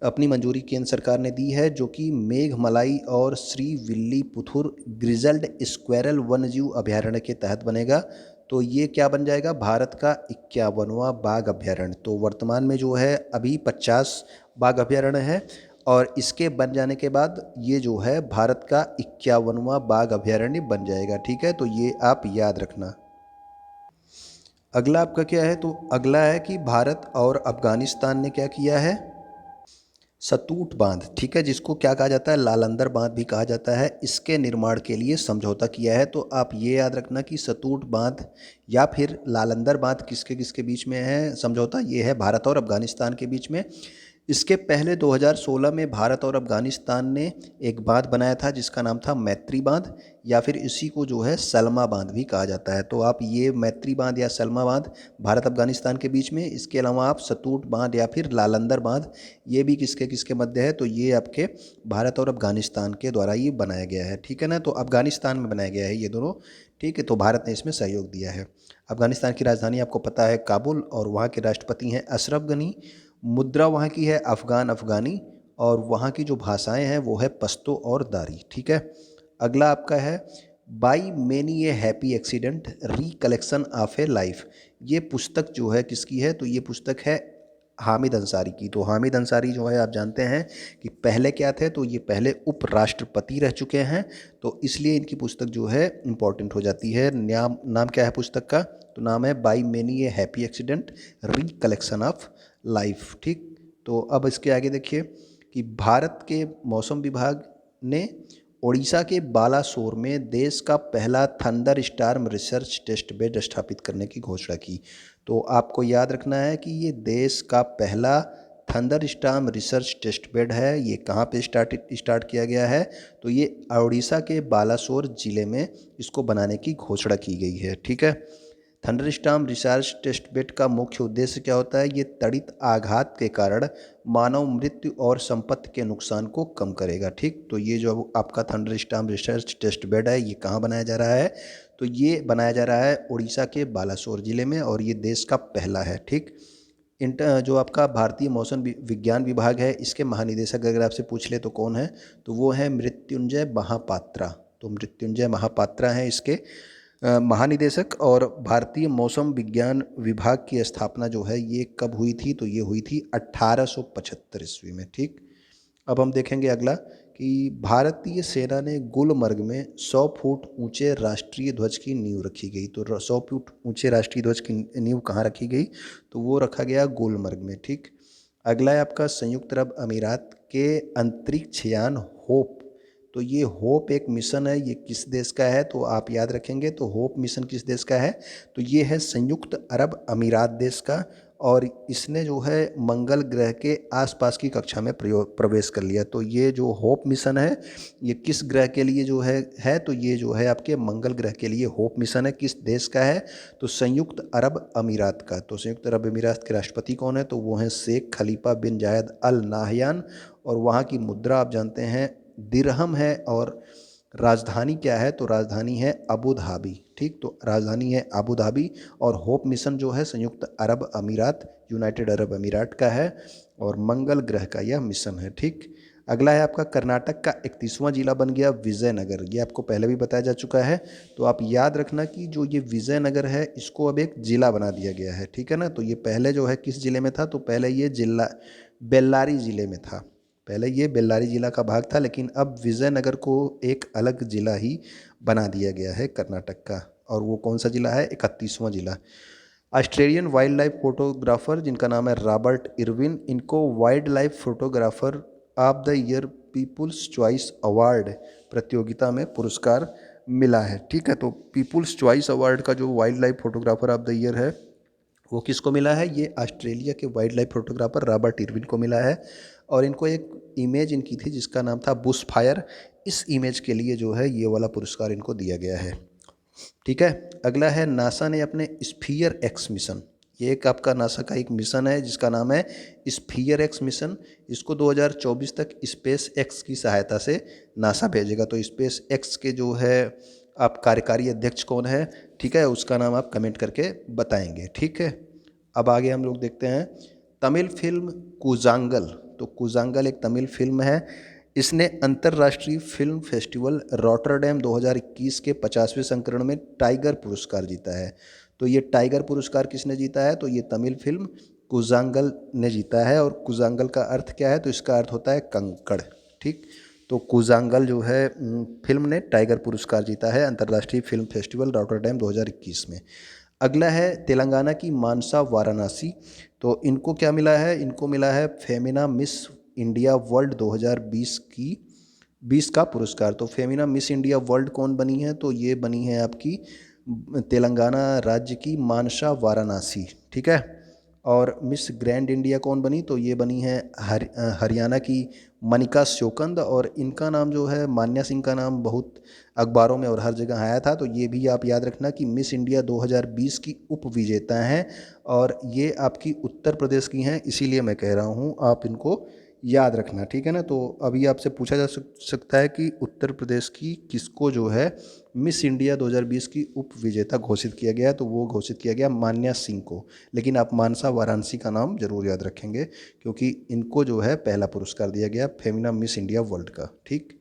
अपनी मंजूरी केंद्र सरकार ने दी है, जो कि मेघमलाई और श्री विल्लीपुथुर ग्रिजल्ड स्क्वेरल वन्यजीव अभयारण्य के तहत बनेगा। तो ये क्या बन जाएगा, भारत का 51वां बाघ अभयारण्य। तो वर्तमान में जो है अभी 50 बाघ अभयारण्य है, और इसके बन जाने के बाद ये जो है भारत का 51वां बाघ अभयारण्य बन जाएगा, ठीक है। तो ये आप याद रखना। अगला आपका क्या है, तो अगला है कि भारत और अफगानिस्तान ने क्या किया है, सतूट बांध, ठीक है, जिसको क्या कहा जाता है, लालंदर बांध भी कहा जाता है, इसके निर्माण के लिए समझौता किया है। तो आप ये याद रखना कि सतूट बांध या फिर लालंदर बांध किसके किसके बीच में है समझौता, ये है भारत और अफगानिस्तान के बीच में। इसके पहले 2016 में भारत और अफगानिस्तान ने एक बांध बनाया था जिसका नाम था मैत्री बांध, या फिर इसी को जो है सलमा बांध भी कहा जाता है। तो आप ये मैत्री बांध या सलमा बांध भारत अफगानिस्तान के बीच में, इसके अलावा आप सतूट बांध या फिर लालंदर बांध ये भी किसके किसके मध्य है, तो ये आपके भारत और अफगानिस्तान के द्वारा ये बनाया गया है, ठीक है ना। तो अफगानिस्तान में बनाया गया है ये दोनों, ठीक है। तो भारत ने इसमें सहयोग दिया है। अफगानिस्तान की राजधानी आपको पता है काबुल, और वहाँ के राष्ट्रपति हैं अशरफ गनी। मुद्रा वहाँ की है अफगानी, और वहाँ की जो भाषाएं हैं वो है पश्तो और दारी, ठीक है। अगला आपका है by many a happy accident recollection of A life. ये पुस्तक जो है किसकी है, तो ये पुस्तक है हामिद अंसारी की। तो हामिद अंसारी जो है आप जानते हैं कि पहले क्या थे, तो ये पहले उपराष्ट्रपति रह चुके हैं, तो इसलिए इनकी पुस्तक जो है इम्पॉर्टेंट हो जाती है। नाम क्या है पुस्तक का, तो नाम है by many a happy accident recollection of life, ठीक। तो अब इसके आगे देखिए कि भारत के मौसम विभाग ने ओडिशा के बालासोर में देश का पहला thunderstorm research test bed स्थापित करने की घोषणा की। तो आपको याद रखना है कि ये देश का पहला thunderstorm research test bed है। ये कहाँ पे स्टार्ट किया गया है? तो ये ओडिशा के बालासोर जिले में इसको बनाने की घोषणा की गई है। ठीक है। थंडरस्टॉर्म रिसर्च टेस्ट बेड का मुख्य उद्देश्य क्या होता है? ये त्वरित आघात के कारण मानव मृत्यु और संपत्ति के नुकसान को कम करेगा। ठीक, तो ये जो आपका थंडरस्टॉर्म रिसर्च टेस्ट बेड है, ये कहाँ बनाया जा रहा है? तो ये बनाया जा रहा है उड़ीसा के बालासोर जिले में, और ये देश का पहला है। ठीक, जो आपका भारतीय मौसम विज्ञान विभाग है, इसके महानिदेशक अगर आपसे पूछ ले तो कौन है? तो वो है मृत्युंजय महापात्रा। तो मृत्युंजय महापात्रा हैं इसके महानिदेशक। और भारतीय मौसम विज्ञान विभाग की स्थापना जो है ये कब हुई थी? तो ये हुई थी 1875 ईस्वी में। ठीक, अब हम देखेंगे अगला कि भारतीय सेना ने गुलमर्ग में 100 फुट ऊंचे राष्ट्रीय ध्वज की नींव रखी गई। तो 100 फुट ऊंचे राष्ट्रीय ध्वज की नींव कहाँ रखी गई? तो वो रखा गया गुलमर्ग में। ठीक, अगला है आपका संयुक्त अरब अमीरात के अंतरिक्ष यान होप। तो ये होप एक मिशन है, ये किस देश का है? तो आप याद रखेंगे, तो होप मिशन किस देश का है? तो ये है संयुक्त अरब अमीरात देश का, और इसने जो है मंगल ग्रह के आसपास की कक्षा में प्रवेश कर लिया। तो ये जो होप मिशन है, ये किस ग्रह के लिए जो है तो ये जो है आपके मंगल ग्रह के लिए होप मिशन है। किस देश का है? तो संयुक्त अरब अमीरात का। तो संयुक्त अरब अमीरात के राष्ट्रपति कौन है? तो वो हैं शेख खलीफा बिन जायद अल नाहयान, और वहाँ की मुद्रा आप जानते हैं दिरहम है। और राजधानी क्या है? तो राजधानी है अबू धाबी। ठीक, तो राजधानी है अबू धाबी। और होप मिशन जो है संयुक्त अरब अमीरात, यूनाइटेड अरब अमीरात का है, और मंगल ग्रह का यह मिशन है। ठीक, अगला है आपका कर्नाटक का 31वां जिला बन गया विजयनगर। ये आपको पहले भी बताया जा चुका है। तो आप याद रखना कि जो ये विजयनगर है, इसको अब एक जिला बना दिया गया है। ठीक है ना। तो ये पहले जो है किस जिले में था? तो पहले ये जिला बेल्लारी जिले में था। पहले ये बेल्लारी जिला का भाग था, लेकिन अब विजयनगर को एक अलग जिला ही बना दिया गया है कर्नाटक का। और वो कौन सा जिला है? 31वां जिला। ऑस्ट्रेलियन वाइल्ड लाइफ फोटोग्राफर जिनका नाम है रॉबर्ट इरविन, इनको wildlife photographer of the year people's choice award प्रतियोगिता में पुरस्कार मिला है। ठीक है, तो पीपुल्स चॉइस अवार्ड का जो wild life photographer of the year है, वो किसको मिला है? ये ऑस्ट्रेलिया के wild life photographer Robert Irwin को मिला है। और इनको एक इमेज इनकी थी जिसका नाम था बुश फायर। इस इमेज के लिए जो है ये वाला पुरस्कार इनको दिया गया है। ठीक है, अगला है नासा ने अपने स्फीयर एक्स मिशन। ये एक आपका नासा का एक मिशन है जिसका नाम है स्फीयर एक्स मिशन। इसको 2024 तक स्पेस एक्स की सहायता से नासा भेजेगा। तो स्पेस एक्स के जो है आप कार्यकारी अध्यक्ष कौन है? ठीक है, उसका नाम आप कमेंट करके बताएंगे। ठीक है, अब आगे हम लोग देखते हैं तमिल फिल्म कुजांगल। तो कुजांगल एक तमिल फिल्म है। इसने अंतर्राष्ट्रीय फिल्म फेस्टिवल रॉटरडैम 2021 के 50वें संस्करण में टाइगर पुरस्कार जीता है। तो ये टाइगर पुरस्कार किसने जीता है? तो ये तमिल फिल्म कुजांगल ने जीता है। और कुजांगल का अर्थ क्या है? तो इसका अर्थ होता है कंकड़। ठीक, तो कुजांगल जो है फिल्म ने टाइगर पुरस्कार जीता है अंतर्राष्ट्रीय फिल्म फेस्टिवल रॉटरडैम 2021 में। अगला है तेलंगाना की मानसा वाराणसी। तो इनको क्या मिला है? इनको मिला है फेमिना मिस इंडिया वर्ल्ड 2020 का पुरस्कार। तो फेमिना मिस इंडिया वर्ल्ड कौन बनी है? तो ये बनी है आपकी तेलंगाना राज्य की मानसा वाराणसी। ठीक है, और मिस ग्रैंड इंडिया कौन बनी? तो ये बनी है हरियाणा की मनिका श्योकंद। और इनका नाम जो है मान्या सिंह का नाम बहुत अखबारों में और हर जगह आया था। तो ये भी आप याद रखना कि मिस इंडिया 2020 की उप विजेता हैं, और ये आपकी उत्तर प्रदेश की हैं, इसीलिए मैं कह रहा हूँ आप इनको याद रखना। ठीक है ना। तो अभी आपसे पूछा जा सकता है कि उत्तर प्रदेश की किसको जो है मिस इंडिया 2020 की उप विजेता घोषित किया गया? तो वो घोषित किया गया मान्या सिंह को। लेकिन आप मानसा वाराणसी का नाम जरूर याद रखेंगे, क्योंकि इनको जो है पहला पुरस्कार दिया गया फेमिना मिस इंडिया वर्ल्ड का। ठीक,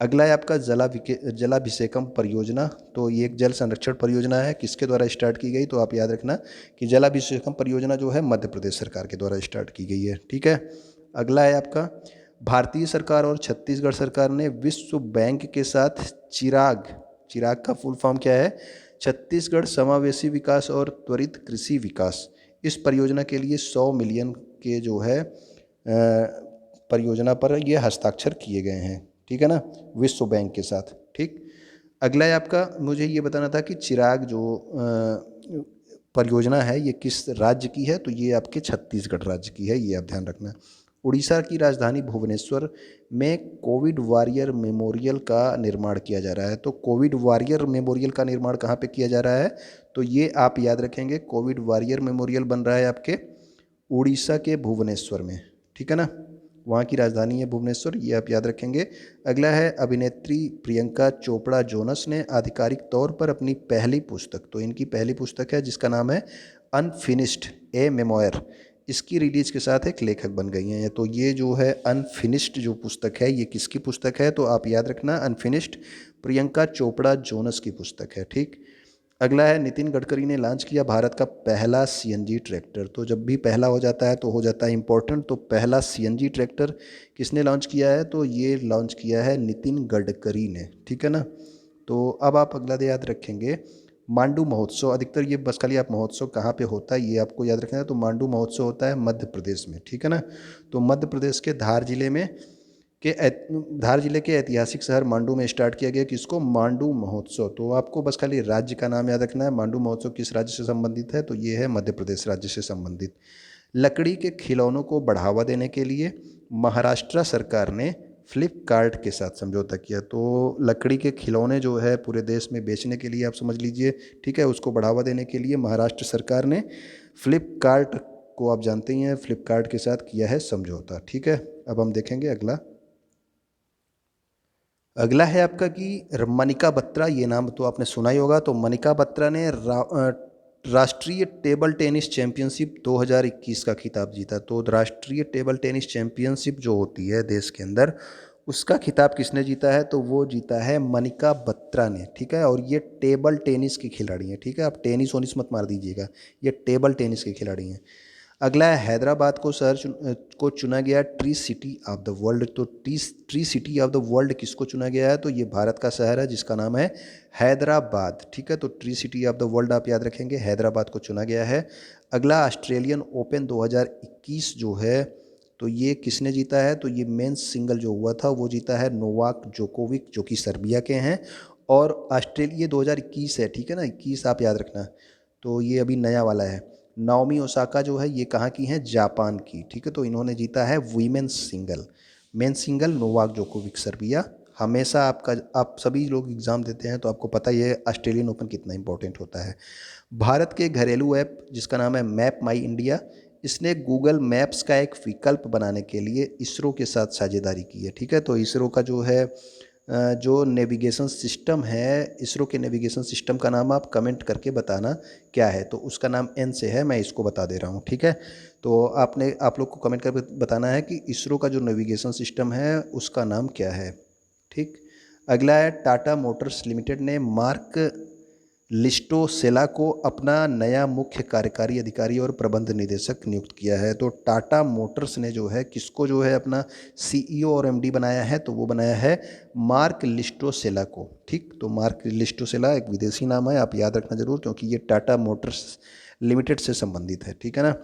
अगला है आपका जलाभिषेकम परियोजना। तो ये एक जल संरक्षण परियोजना है। किसके द्वारा स्टार्ट की गई? तो आप याद रखना कि जलाभिषेकम परियोजना जो है मध्य प्रदेश सरकार के द्वारा स्टार्ट की गई है। ठीक है, अगला है आपका भारतीय सरकार और छत्तीसगढ़ सरकार ने विश्व बैंक के साथ चिराग, चिराग का फुल फॉर्म क्या है? छत्तीसगढ़ समावेशी विकास और त्वरित कृषि विकास, इस परियोजना के लिए 100 मिलियन के जो है परियोजना पर ये हस्ताक्षर किए गए हैं। ठीक है ना, विश्व बैंक के साथ। ठीक, अगला है आपका, मुझे ये बताना था कि चिराग जो परियोजना है ये किस राज्य की है, तो ये आपके छत्तीसगढ़ राज्य की है, ये आप ध्यान रखना। उड़ीसा की राजधानी भुवनेश्वर में कोविड वॉरियर मेमोरियल का निर्माण किया जा रहा है। तो कोविड वॉरियर मेमोरियल का निर्माण कहाँ पे किया जा रहा है, तो ये आप याद रखेंगे, कोविड वॉरियर मेमोरियल बन रहा है आपके उड़ीसा के भुवनेश्वर में। ठीक है ना, वहाँ की राजधानी है भुवनेश्वर, ये आप याद रखेंगे। अगला है, अभिनेत्री प्रियंका चोपड़ा जोनस ने आधिकारिक तौर पर अपनी पहली पुस्तक, तो इनकी पहली पुस्तक है जिसका नाम है अनफिनिश्ड ए मेमोयर, इसकी रिलीज के साथ एक लेखक बन गई हैं। तो ये जो है अनफिनिश्ड जो पुस्तक है ये किसकी पुस्तक है, तो आप याद रखना अनफिनिश्ड प्रियंका चोपड़ा जोनस की पुस्तक है। ठीक, अगला है, नितिन गडकरी ने लॉन्च किया भारत का पहला सीएनजी ट्रैक्टर। तो जब भी पहला हो जाता है तो हो जाता है इंपॉर्टेंट, तो पहला सीएनजी ट्रैक्टर किसने लॉन्च किया है, तो ये लॉन्च किया है नितिन गडकरी ने। ठीक है ना, तो अब आप अगला याद रखेंगे, मांडू महोत्सव, अधिकतर ये बस खाली आप महोत्सव कहाँ पे होता है ये आपको याद रखना है। तो मांडू महोत्सव होता है मध्य प्रदेश में। ठीक है ना, तो मध्य प्रदेश के धार जिले के ऐतिहासिक शहर मांडू में स्टार्ट किया गया किसको, मांडू महोत्सव। तो आपको बस खाली राज्य का नाम याद रखना है, मांडू महोत्सव किस राज्य से संबंधित है, तो ये है मध्य प्रदेश राज्य से संबंधित। लकड़ी के खिलौनों को बढ़ावा देने के लिए महाराष्ट्र सरकार ने फ्लिपकार्ट के साथ समझौता किया। तो लकड़ी के खिलौने जो है पूरे देश में बेचने के लिए आप समझ लीजिए, ठीक है, उसको बढ़ावा देने के लिए महाराष्ट्र सरकार ने फ्लिपकार्ट को, आप जानते ही हैं, फ्लिपकार्ट के साथ किया है समझौता। ठीक है, अब हम देखेंगे अगला। अगला है आपका कि मनिका बत्रा, ये नाम तो आपने सुना ही होगा। तो मनिका बत्रा ने राष्ट्रीय टेबल टेनिस चैंपियनशिप 2021 का खिताब जीता। तो राष्ट्रीय टेबल टेनिस चैंपियनशिप जो होती है देश के अंदर, उसका खिताब किसने जीता है, तो वो जीता है मनिका बत्रा ने। ठीक है, और ये टेबल टेनिस की खिलाड़ी हैं। ठीक है, आप टेनिस वोनिस मत मार दीजिएगा, ये टेबल टेनिस की खिलाड़ी हैं। अगला है, हैदराबाद को को चुना गया tree city of the world. तो tree city of the world किसको चुना गया है, तो ये भारत का शहर है जिसका नाम है हैदराबाद। ठीक है, तो tree city of the world आप याद रखेंगे, हैदराबाद को चुना गया है। अगला, ऑस्ट्रेलियन ओपन 2021 जो है, तो ये किसने जीता है, तो ये मेंस सिंगल जो हुआ था वो जीता है नोवाक जोकोविक, जो कि सर्बिया के हैं। और ऑस्ट्रेलिया 2021 है, ठीक है ना, 21 आप याद रखना, तो ये अभी नया वाला है। नाओमी ओसाका जो है ये कहाँ की हैं, जापान की। ठीक है, तो इन्होंने जीता है women's single. Men single Novak Djokovic Serbia. हमेशा आप सभी लोग एग्ज़ाम देते हैं तो आपको पता ही है ऑस्ट्रेलियन ओपन कितना इंपॉर्टेंट होता है। भारत के घरेलू ऐप जिसका नाम है मैप माई इंडिया, इसने गूगल मैप्स का एक विकल्प बनाने के लिए इसरो के साथ साझेदारी की है। ठीक है, तो इसरो का जो है जो नेविगेशन सिस्टम है, इसरो के नेविगेशन सिस्टम का नाम आप कमेंट करके बताना क्या है, तो उसका नाम एन से है, मैं इसको बता दे रहा हूँ। ठीक है, तो आप लोग को कमेंट करके बताना है कि इसरो का जो नेविगेशन सिस्टम है उसका नाम क्या है। ठीक, अगला है, टाटा मोटर्स लिमिटेड ने मार्क लिस्टोसेला को अपना नया मुख्य कार्यकारी अधिकारी और प्रबंध निदेशक नियुक्त किया है। तो टाटा मोटर्स ने जो है किसको जो है अपना सीईओ और एमडी बनाया है, तो वो बनाया है मार्क लिस्टोसेला को। ठीक, तो मार्क लिस्टोसेला एक विदेशी नाम है, आप याद रखना जरूर, क्योंकि ये टाटा मोटर्स लिमिटेड से संबंधित है। ठीक है ना,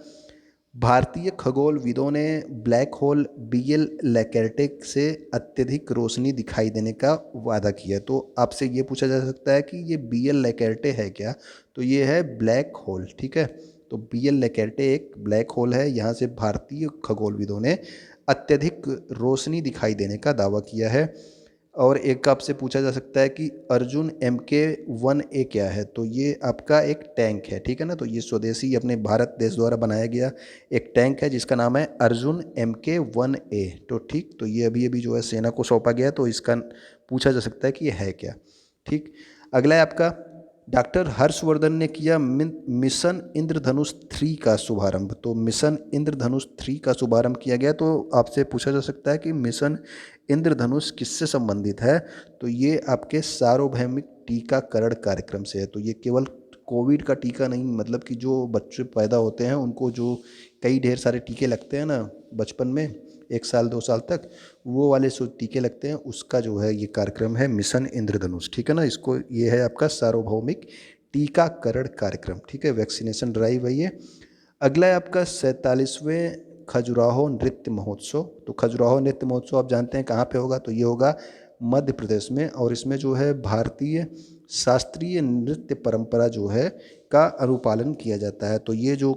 भारतीय खगोलविदों ने ब्लैक होल बीएल लैकेर्टे से अत्यधिक रोशनी दिखाई देने का वादा किया। तो आपसे ये पूछा जा सकता है कि ये बीएल लैकेर्टे है क्या, तो ये है ब्लैक होल। ठीक है, तो बीएल लैकेर्टे एक ब्लैक होल है, यहाँ से भारतीय खगोलविदों ने अत्यधिक रोशनी दिखाई देने का दावा किया है। और एक आपसे पूछा जा सकता है कि अर्जुन MK-1A क्या है, तो ये आपका एक टैंक है। ठीक है ना, तो ये स्वदेशी अपने भारत देश द्वारा बनाया गया एक टैंक है जिसका नाम है अर्जुन MK-1A। तो ठीक, तो ये अभी अभी जो है सेना को सौंपा गया, तो इसका पूछा जा सकता है कि ये है क्या। ठीक, अगला है आपका, डॉक्टर हर्षवर्धन ने किया मिशन इंद्रधनुष 3 का शुभारंभ। तो मिशन इंद्रधनुष 3 का शुभारंभ किया गया, तो आपसे पूछा जा सकता है कि मिशन इंद्रधनुष किससे संबंधित है, तो ये आपके सार्वभौमिक टीकाकरण कार्यक्रम से है। तो ये केवल कोविड का टीका नहीं, मतलब कि जो बच्चे पैदा होते हैं उनको जो कई ढेर सारे टीके लगते हैं ना बचपन में, 1 साल 2 साल तक, वो वाले जो टीके लगते हैं उसका जो है ये कार्यक्रम है मिशन इंद्रधनुष। ठीक है ना, इसको ये है आपका सार्वभौमिक टीकाकरण कार्यक्रम। ठीक है, वैक्सीनेशन ड्राइव है ये। अगला है आपका 47वें खजुराहो नृत्य महोत्सव। तो खजुराहो नृत्य महोत्सव आप जानते हैं कहाँ पे होगा, तो ये होगा मध्य प्रदेश में, और इसमें जो है भारतीय शास्त्रीय नृत्य परंपरा जो है का अनुपालन किया जाता है। तो ये जो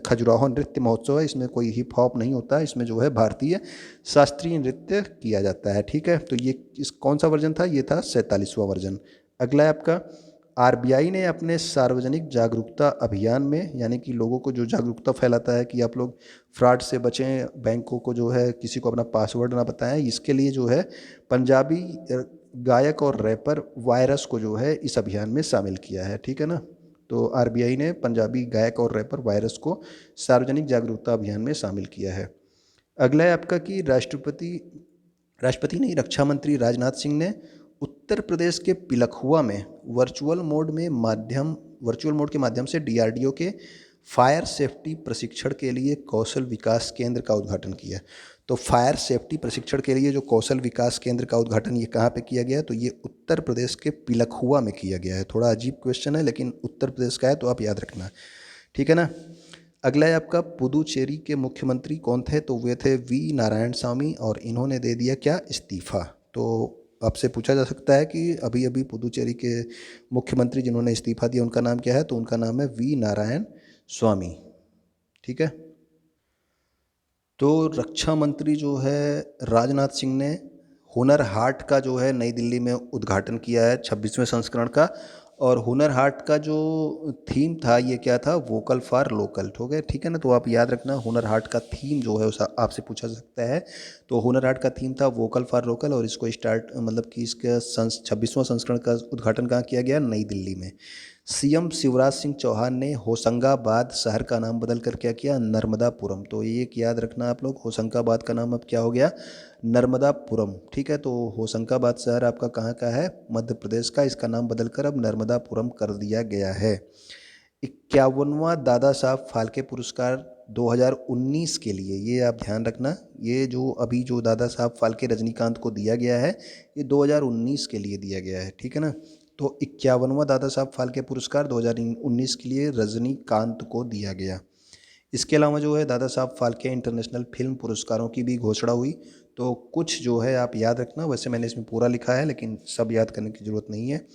खजुराहो नृत्य महोत्सव है, इसमें कोई हिप हॉप नहीं होता है, इसमें जो है भारतीय शास्त्रीय नृत्य किया जाता है। ठीक है, तो ये इस कौन सा वर्जन था, ये था 47वां वर्जन। अगला है आपका, आरबीआई ने अपने सार्वजनिक जागरूकता अभियान में, यानी कि लोगों को जो जागरूकता फैलाता है कि आप लोग फ्रॉड से बचें, बैंकों को जो है किसी को अपना पासवर्ड ना बताएं, इसके लिए जो है पंजाबी गायक और रैपर वायरस को जो है इस अभियान में शामिल किया है। ठीक है ना, तो आरबीआई ने पंजाबी गायक और रैपर वायरस को सार्वजनिक जागरूकता अभियान में शामिल किया है। अगला है आपका कि राष्ट्रपति नहीं, रक्षा मंत्री राजनाथ सिंह ने उत्तर प्रदेश के पिलखुआ में वर्चुअल मोड के माध्यम से डीआरडीओ के फायर सेफ्टी प्रशिक्षण के लिए कौशल विकास केंद्र का उद्घाटन किया। तो फायर सेफ्टी प्रशिक्षण के लिए जो कौशल विकास केंद्र का उद्घाटन ये कहाँ पे किया गया, तो ये उत्तर प्रदेश के पिलखुआ में किया गया है। थोड़ा अजीब क्वेश्चन है, लेकिन उत्तर प्रदेश का है तो आप याद रखना। ठीक है ना। अगला है आपका, पुदुचेरी के मुख्यमंत्री कौन थे, तो वे थे वी नारायण स्वामी, और इन्होंने दे दिया क्या, इस्तीफा। तो आपसे पूछा जा सकता है कि अभी अभी पुदुचेरी के मुख्यमंत्री जिन्होंने इस्तीफा दिया उनका नाम क्या है, तो उनका नाम है वी नारायण स्वामी। ठीक है, तो रक्षा मंत्री जो है राजनाथ सिंह ने हुनर हाट का जो है नई दिल्ली में उद्घाटन किया है 26वें संस्करण का। और हुनर हाट का जो थीम था ये क्या था, वोकल फॉर लोकल। हो गया, ठीक है ना। तो आप याद रखना, हुनर हाट का थीम जो है उस आपसे पूछा सकता है। तो हुनर हाट का थीम था वोकल फॉर लोकल, और इसको मतलब कि इसका 26वां संस्करण का उद्घाटन कहाँ किया गया, नई दिल्ली में। सीएम शिवराज सिंह चौहान ने होशंगाबाद शहर का नाम बदल कर क्या किया, नर्मदापुरम। तो ये एक याद रखना आप लोग, होशंगाबाद का नाम अब क्या हो गया, नर्मदापुरम। ठीक है, तो होशंगाबाद शहर आपका कहाँ का है, मध्य प्रदेश का, इसका नाम बदलकर अब नर्मदापुरम कर दिया गया है। 51वां दादा साहब फाल्के पुरस्कार 2019 के लिए, ये आप ध्यान रखना, ये जो अभी जो दादा साहब फाल्के रजनीकांत को दिया गया है, ये 2019 के लिए दिया गया है। ठीक है ना, तो 51वां दादा साहब फाल्के पुरस्कार 2019 के लिए रजनीकांत को दिया गया। इसके अलावा जो है दादा साहब फाल्के इंटरनेशनल फिल्म पुरस्कारों की भी घोषणा हुई। तो कुछ जो है आप याद रखना, वैसे मैंने इसमें पूरा लिखा है लेकिन सब याद करने की ज़रूरत नहीं है।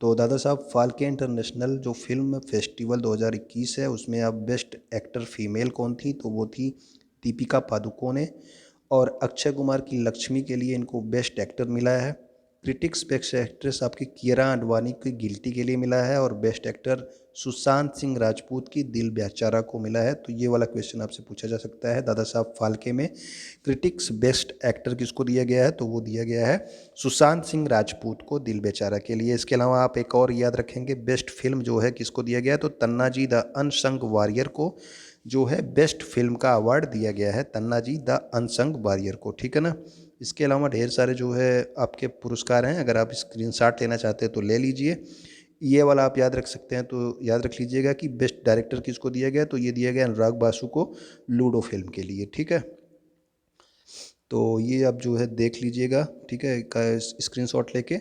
तो दादा साहब फाल्के इंटरनेशनल जो फिल्म फेस्टिवल 2021 है, उसमें अब बेस्ट एक्टर फीमेल कौन थी, तो वो थी दीपिका पादुकोणे। और अक्षय कुमार की लक्ष्मी के लिए इनको बेस्ट एक्टर मिला है। क्रिटिक्स बेस्ट एक्ट्रेस आपकी कियारा आडवाणी की गिल्टी के लिए मिला है, और बेस्ट एक्टर सुशांत सिंह राजपूत की दिल बेचारा को मिला है। तो ये वाला क्वेश्चन आपसे पूछा जा सकता है, दादा साहब फाल्के में क्रिटिक्स बेस्ट एक्टर किसको दिया गया है, तो वो दिया गया है सुशांत सिंह राजपूत को दिल बेचारा के लिए। इसके अलावा आप एक और याद रखेंगे, बेस्ट फिल्म जो है किसको दिया गया है, तो तन्नाजी द अनसंग वॉरियर को जो है बेस्ट फिल्म का अवार्ड दिया गया है, तन्नाजी द अनसंग वॉरियर को। ठीक है ना। इसके अलावा ढेर सारे जो है आपके पुरस्कार हैं, अगर आप स्क्रीनशॉट लेना चाहते हैं तो ले लीजिए। ये वाला आप याद रख सकते हैं, तो याद रख लीजिएगा कि बेस्ट डायरेक्टर किसको दिया गया, तो ये दिया गया अनुराग बासु को लूडो फिल्म के लिए। ठीक है, तो ये आप जो है देख लीजिएगा, ठीक है, स्क्रीनशॉट लेके।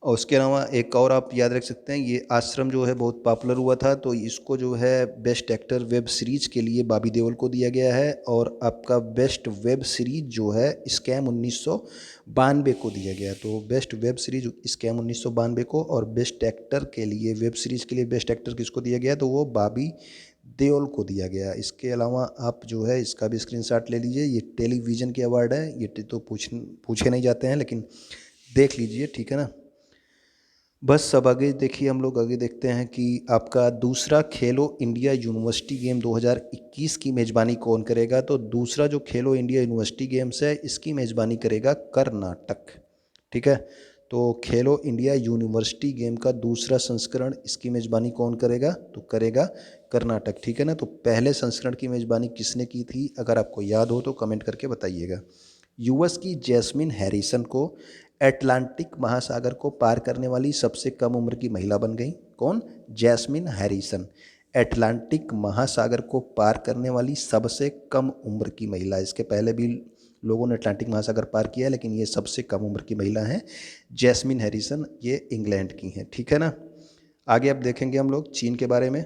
और उसके अलावा एक और आप याद रख सकते हैं, ये आश्रम जो है बहुत पॉपुलर हुआ था, तो इसको जो है बेस्ट एक्टर वेब सीरीज के लिए बॉबी देओल को दिया गया है। और आपका बेस्ट वेब सीरीज जो है स्कैम 1992 को दिया गया। तो बेस्ट वेब सीरीज स्कैम 1992 को, और बेस्ट एक्टर के लिए वेब सीरीज के लिए बेस्ट एक्टर किसको दिया गया, तो वो बॉबी देओल को दिया गया। इसके अलावा आप जो है इसका भी स्क्रीनशॉट ले लीजिए, ये टेलीविज़न के अवार्ड है, ये तो पूछे नहीं जाते हैं लेकिन देख लीजिए। ठीक है ना। बस अब आगे देखिए, हम लोग आगे देखते हैं कि आपका दूसरा खेलो इंडिया यूनिवर्सिटी गेम 2021 की मेज़बानी कौन करेगा। तो दूसरा जो खेलो इंडिया यूनिवर्सिटी गेम्स है, इसकी मेज़बानी करेगा कर्नाटक। ठीक है, तो खेलो इंडिया यूनिवर्सिटी गेम का दूसरा संस्करण, इसकी मेज़बानी कौन करेगा, तो करेगा कर्नाटक। ठीक है ना। तो पहले संस्करण की मेज़बानी किसने की थी, अगर आपको याद हो तो कमेंट करके बताइएगा। यूएस की जैस्मिन हैरिसन को अटलांटिक महासागर को पार करने वाली सबसे कम उम्र की महिला बन गई। कौन, जैस्मिन हैरिसन, अटलांटिक महासागर को पार करने वाली सबसे कम उम्र की महिला। इसके पहले भी लोगों ने अटलांटिक महासागर पार किया है, लेकिन ये सबसे कम उम्र की महिला हैं जैस्मिन हैरिसन, ये इंग्लैंड की हैं। ठीक है ना। आगे अब देखेंगे हम लोग चीन के बारे में।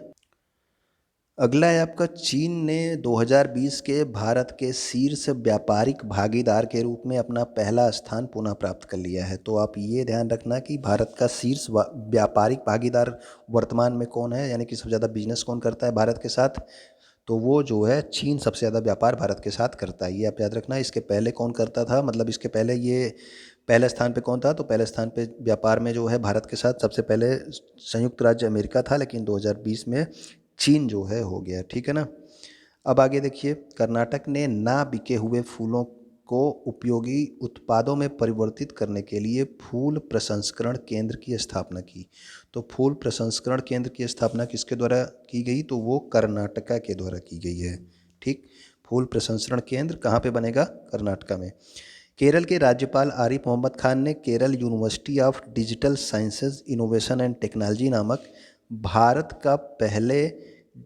अगला है आपका, चीन ने 2020 के भारत के शीर्ष व्यापारिक भागीदार के रूप में अपना पहला स्थान पुनः प्राप्त कर लिया है। तो आप ये ध्यान रखना कि भारत का शीर्ष व्यापारिक भागीदार वर्तमान में कौन है, यानी कि सबसे ज़्यादा बिजनेस कौन करता है भारत के साथ, तो वो जो है चीन सबसे ज़्यादा व्यापार भारत के साथ करता है। ये आप याद रखना। इसके पहले कौन करता था, मतलब इसके पहले ये पहले स्थान पे कौन था, तो पहले स्थान पे व्यापार में जो है भारत के साथ सबसे पहले संयुक्त राज्य अमेरिका था, लेकिन 2020 में चीन जो है हो गया। ठीक है ना। अब आगे देखिए, कर्नाटक ने ना बिके हुए फूलों को उपयोगी उत्पादों में परिवर्तित करने के लिए फूल प्रसंस्करण केंद्र की स्थापना की। तो फूल प्रसंस्करण केंद्र की स्थापना किसके द्वारा की गई, तो वो कर्नाटका के द्वारा की गई है। ठीक, फूल प्रसंस्करण केंद्र कहाँ पे बनेगा, कर्नाटका में। केरल के राज्यपाल आरिफ मोहम्मद खान ने Kerala university of digital sciences innovation and technology नामक भारत का पहले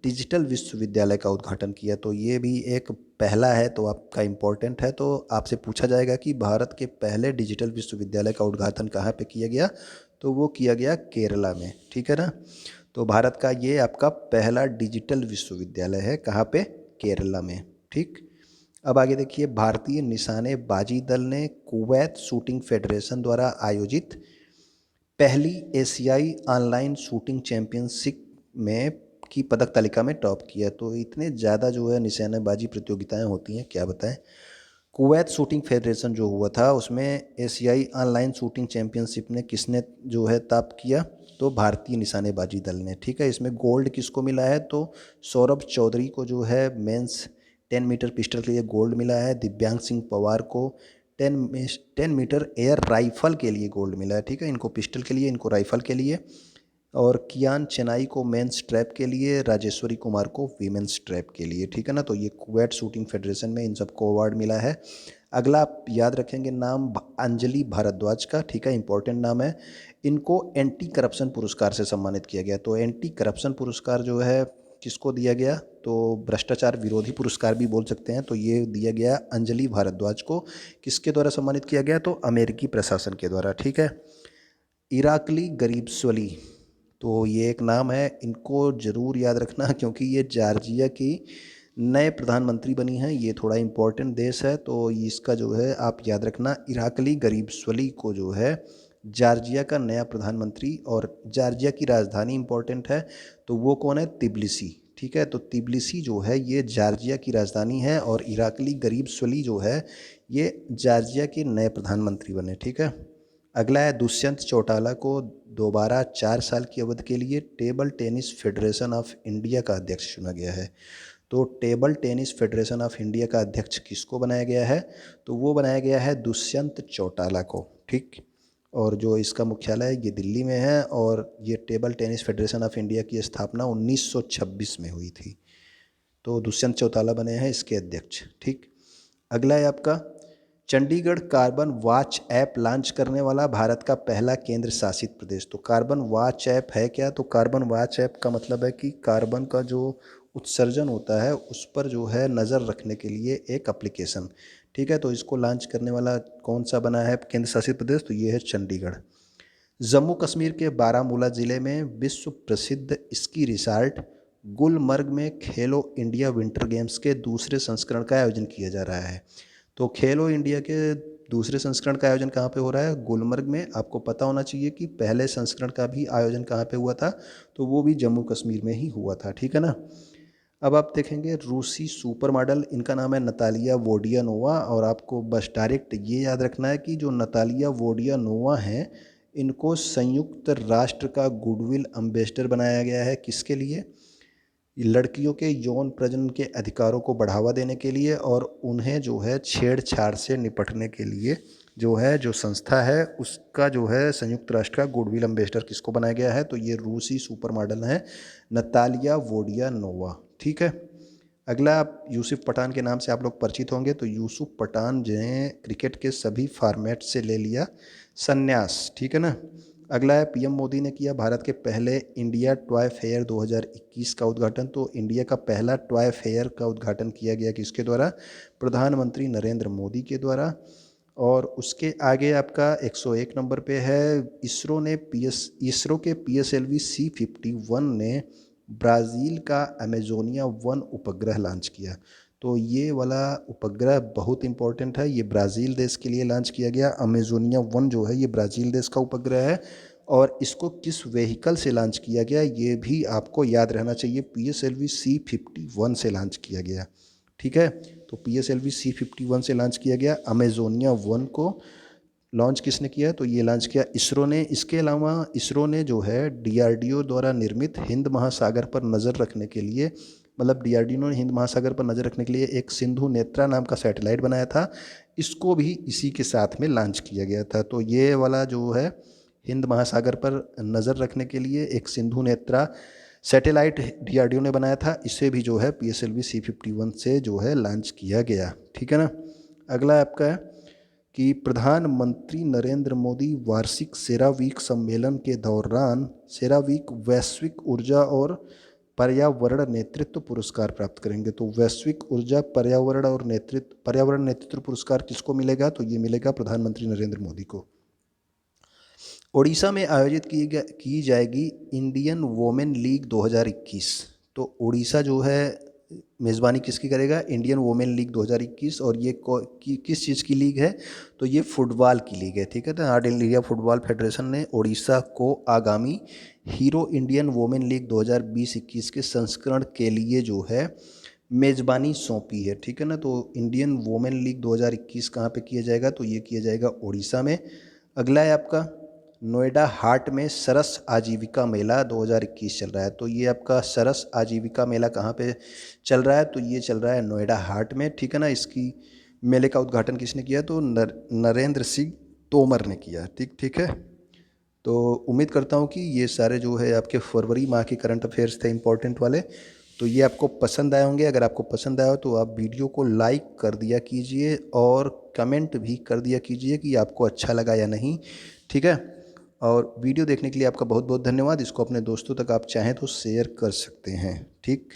डिजिटल विश्वविद्यालय का उद्घाटन किया। तो ये भी एक पहला है, तो आपका इम्पोर्टेंट है। तो आपसे पूछा जाएगा कि भारत के पहले डिजिटल विश्वविद्यालय का उद्घाटन कहाँ पे किया गया, तो वो किया गया केरला में। ठीक है ना। तो भारत का ये आपका पहला डिजिटल विश्वविद्यालय है, कहाँ पे, केरला में। ठीक। अब आगे देखिए, भारतीय निशानेबाजी दल ने कुवैत शूटिंग फेडरेशन द्वारा आयोजित पहली एशियाई ऑनलाइन शूटिंग चैंपियनशिप में की पदक तालिका में टॉप किया। तो इतने ज़्यादा जो है निशानेबाजी प्रतियोगिताएं होती हैं, क्या बताएं। कुवैत शूटिंग फेडरेशन जो हुआ था उसमें एशियाई ऑनलाइन शूटिंग चैंपियनशिप ने किसने जो है टॉप किया, तो भारतीय निशानेबाजी दल ने। ठीक है। इसमें गोल्ड किसको मिला है, तो सौरभ चौधरी को जो है मेंस 10 मीटर पिस्टल के लिए गोल्ड मिला है। दिव्यांग सिंह पवार को 10 मीटर एयर राइफल के लिए गोल्ड मिला है। ठीक है, इनको पिस्टल के लिए, इनको राइफल के लिए। और कियान चेनाई को मेंस ट्रैप के लिए, राजेश्वरी कुमार को वीमेंस ट्रैप के लिए। ठीक है ना। तो ये कुवैत शूटिंग फेडरेशन में इन सबको अवार्ड मिला है। अगला आप याद रखेंगे नाम, अंजलि भारद्वाज का। ठीक है, इंपॉर्टेंट नाम है। इनको एंटी करप्शन पुरस्कार से सम्मानित किया गया। तो एंटी करप्शन पुरस्कार जो है किसको दिया गया, तो भ्रष्टाचार विरोधी पुरस्कार भी बोल सकते हैं। तो ये दिया गया अंजलि भारद्वाज को। किसके द्वारा सम्मानित किया गया, तो अमेरिकी प्रशासन के द्वारा। ठीक है। इराकली गरीबस्वली, तो ये एक नाम है, इनको ज़रूर याद रखना क्योंकि ये जॉर्जिया की नए प्रधानमंत्री बनी हैं। ये थोड़ा इम्पोर्टेंट देश है, तो इसका जो है आप याद रखना, इराकली गरीबस्वली को जो है जॉर्जिया का नया प्रधानमंत्री। और जॉर्जिया की राजधानी इम्पोर्टेंट है, तो वो कौन है, तिब्लिसी। ठीक है। तो तिब्लिसी जो है ये जॉर्जिया की राजधानी है, और इराकली गरीबस्वली जो है ये जॉर्जिया के नए प्रधानमंत्री बने। ठीक है। अगला है, दुष्यंत चौटाला को दोबारा 4 साल की अवधि के लिए table tennis federation of India का अध्यक्ष चुना गया है। तो table tennis federation of India का अध्यक्ष किसको बनाया गया है, तो वो बनाया गया है दुष्यंत चौटाला को। ठीक। और जो इसका मुख्यालय है ये दिल्ली में है, और ये table tennis federation of India की स्थापना 1926 में हुई थी। तो दुष्यंत चौटाला बने हैं इसके अध्यक्ष। ठीक। अगला है आपका, Chandigarh carbon watch app launch करने वाला भारत का पहला केंद्र शासित प्रदेश। तो कार्बन वॉच ऐप है क्या, तो कार्बन वॉच ऐप का मतलब है कि कार्बन का जो उत्सर्जन होता है उस पर जो है नज़र रखने के लिए एक एप्लीकेशन। ठीक है। तो इसको लॉन्च करने वाला कौन सा बना है केंद्र शासित प्रदेश, तो ये है चंडीगढ़। जम्मू कश्मीर के बारामूला ज़िले में विश्व प्रसिद्ध स्की रिसॉर्ट गुलमर्ग में खेलो इंडिया विंटर गेम्स के दूसरे संस्करण का आयोजन किया जा रहा है। तो खेलो इंडिया के दूसरे संस्करण का आयोजन कहाँ पे हो रहा है, गुलमर्ग में। आपको पता होना चाहिए कि पहले संस्करण का भी आयोजन कहाँ पे हुआ था, तो वो भी जम्मू कश्मीर में ही हुआ था। ठीक है ना। अब आप देखेंगे रूसी सुपर मॉडल, इनका नाम है नतालिया वोडियानोवा। और आपको बस डायरेक्ट ये याद रखना है कि जो नतालिया वोडियानोवा हैं, इनको संयुक्त राष्ट्र का गुडविल एम्बेसडर बनाया गया है। किसके लिए, लड़कियों के यौन प्रजनन के अधिकारों को बढ़ावा देने के लिए, और उन्हें जो है छेड़छाड़ से निपटने के लिए जो है जो संस्था है उसका जो है संयुक्त राष्ट्र का गुडविल एम्बेसडर किसको बनाया गया है, तो ये रूसी सुपर मॉडल हैं नतालिया वोडियानोवा। ठीक है। अगला, आप यूसुफ पठान के नाम से आप लोग परिचित होंगे। तो यूसुफ पठान जो हैं क्रिकेट के सभी फॉर्मेट से ले लिया संन्यास। ठीक है ना। अगला है, पीएम मोदी ने किया भारत के पहले इंडिया टॉय फेयर 2021 का उद्घाटन। तो इंडिया का पहला टॉय फेयर का उद्घाटन किया गया किसके द्वारा, प्रधानमंत्री नरेंद्र मोदी के द्वारा। और उसके आगे आपका 101 नंबर पे है, इसरो के PSLV C51 ने ब्राज़ील का अमेजोनिया 1 उपग्रह लॉन्च किया। तो ये वाला उपग्रह बहुत इंपॉर्टेंट है, ये ब्राज़ील देश के लिए लॉन्च किया गया। अमेजोनिया 1 जो है ये ब्राज़ील देश का उपग्रह है, और इसको किस व्हीकल से लॉन्च किया गया ये भी आपको याद रहना चाहिए। PSLV C-51 से लॉन्च किया गया, ठीक है। तो PSLV C-51 से लॉन्च किया गया। अमेजोनिया 1 को लॉन्च किसने किया? तो ये लॉन्च किया इसरो ने। इसके अलावा इसरो ने जो है DRDO द्वारा निर्मित हिंद महासागर पर नज़र रखने के लिए, मतलब DRDO ने हिंद महासागर पर नज़र रखने के लिए एक सिंधु नेत्रा नाम का सैटेलाइट बनाया था। इसको भी इसी के साथ में लॉन्च किया गया था। तो ये वाला जो है हिंद महासागर पर नज़र रखने के लिए एक सिंधु नेत्रा सैटेलाइट DRDO ने बनाया था, इसे भी जो है PSLV C-51 से जो है लॉन्च किया गया, ठीक है ना। अगला आपका है कि प्रधानमंत्री नरेंद्र मोदी वार्षिक सेरावीक सम्मेलन के दौरान सेरावीक वैश्विक ऊर्जा और पर्यावरण नेतृत्व पुरस्कार प्राप्त करेंगे। तो वैश्विक ऊर्जा पर्यावरण नेतृत्व पुरस्कार किसको मिलेगा? तो ये मिलेगा प्रधानमंत्री नरेंद्र मोदी को। ओडिशा में आयोजित की जाएगी इंडियन वोमेन लीग 2021। तो ओडिशा जो है मेज़बानी किसकी करेगा? Indian women league 2021। और ये किस चीज़ की लीग है? तो ये फुटबॉल की लीग है, ठीक है। तो ऑल इंडिया फुटबॉल फेडरेशन ने ओडिशा को आगामी हीरो इंडियन वोमेन लीग 2020-21 के संस्करण के लिए जो है मेज़बानी सौंपी है, ठीक है ना। तो इंडियन वोमेन लीग 2021 कहाँ पे किया जाएगा? तो ये किया जाएगा ओडिशा में। अगला है आपका नोएडा हाट में सरस आजीविका मेला 2021 चल रहा है। तो ये आपका सरस आजीविका मेला कहाँ पे चल रहा है? तो ये चल रहा है नोएडा हाट में, ठीक है ना। इसकी मेले का उद्घाटन किसने किया? तो नरेंद्र सिंह तोमर ने किया, ठीक है। तो उम्मीद करता हूँ कि ये सारे जो है आपके फरवरी माह के करंट अफेयर्स थे इंपॉर्टेंट वाले, तो ये आपको पसंद आए होंगे। अगर आपको पसंद आया हो तो आप वीडियो को लाइक कर दिया कीजिए और कमेंट भी कर दिया कीजिए कि आपको अच्छा लगा या नहीं, ठीक है। और वीडियो देखने के लिए आपका बहुत बहुत धन्यवाद। इसको अपने दोस्तों तक आप चाहें तो शेयर कर सकते हैं, ठीक।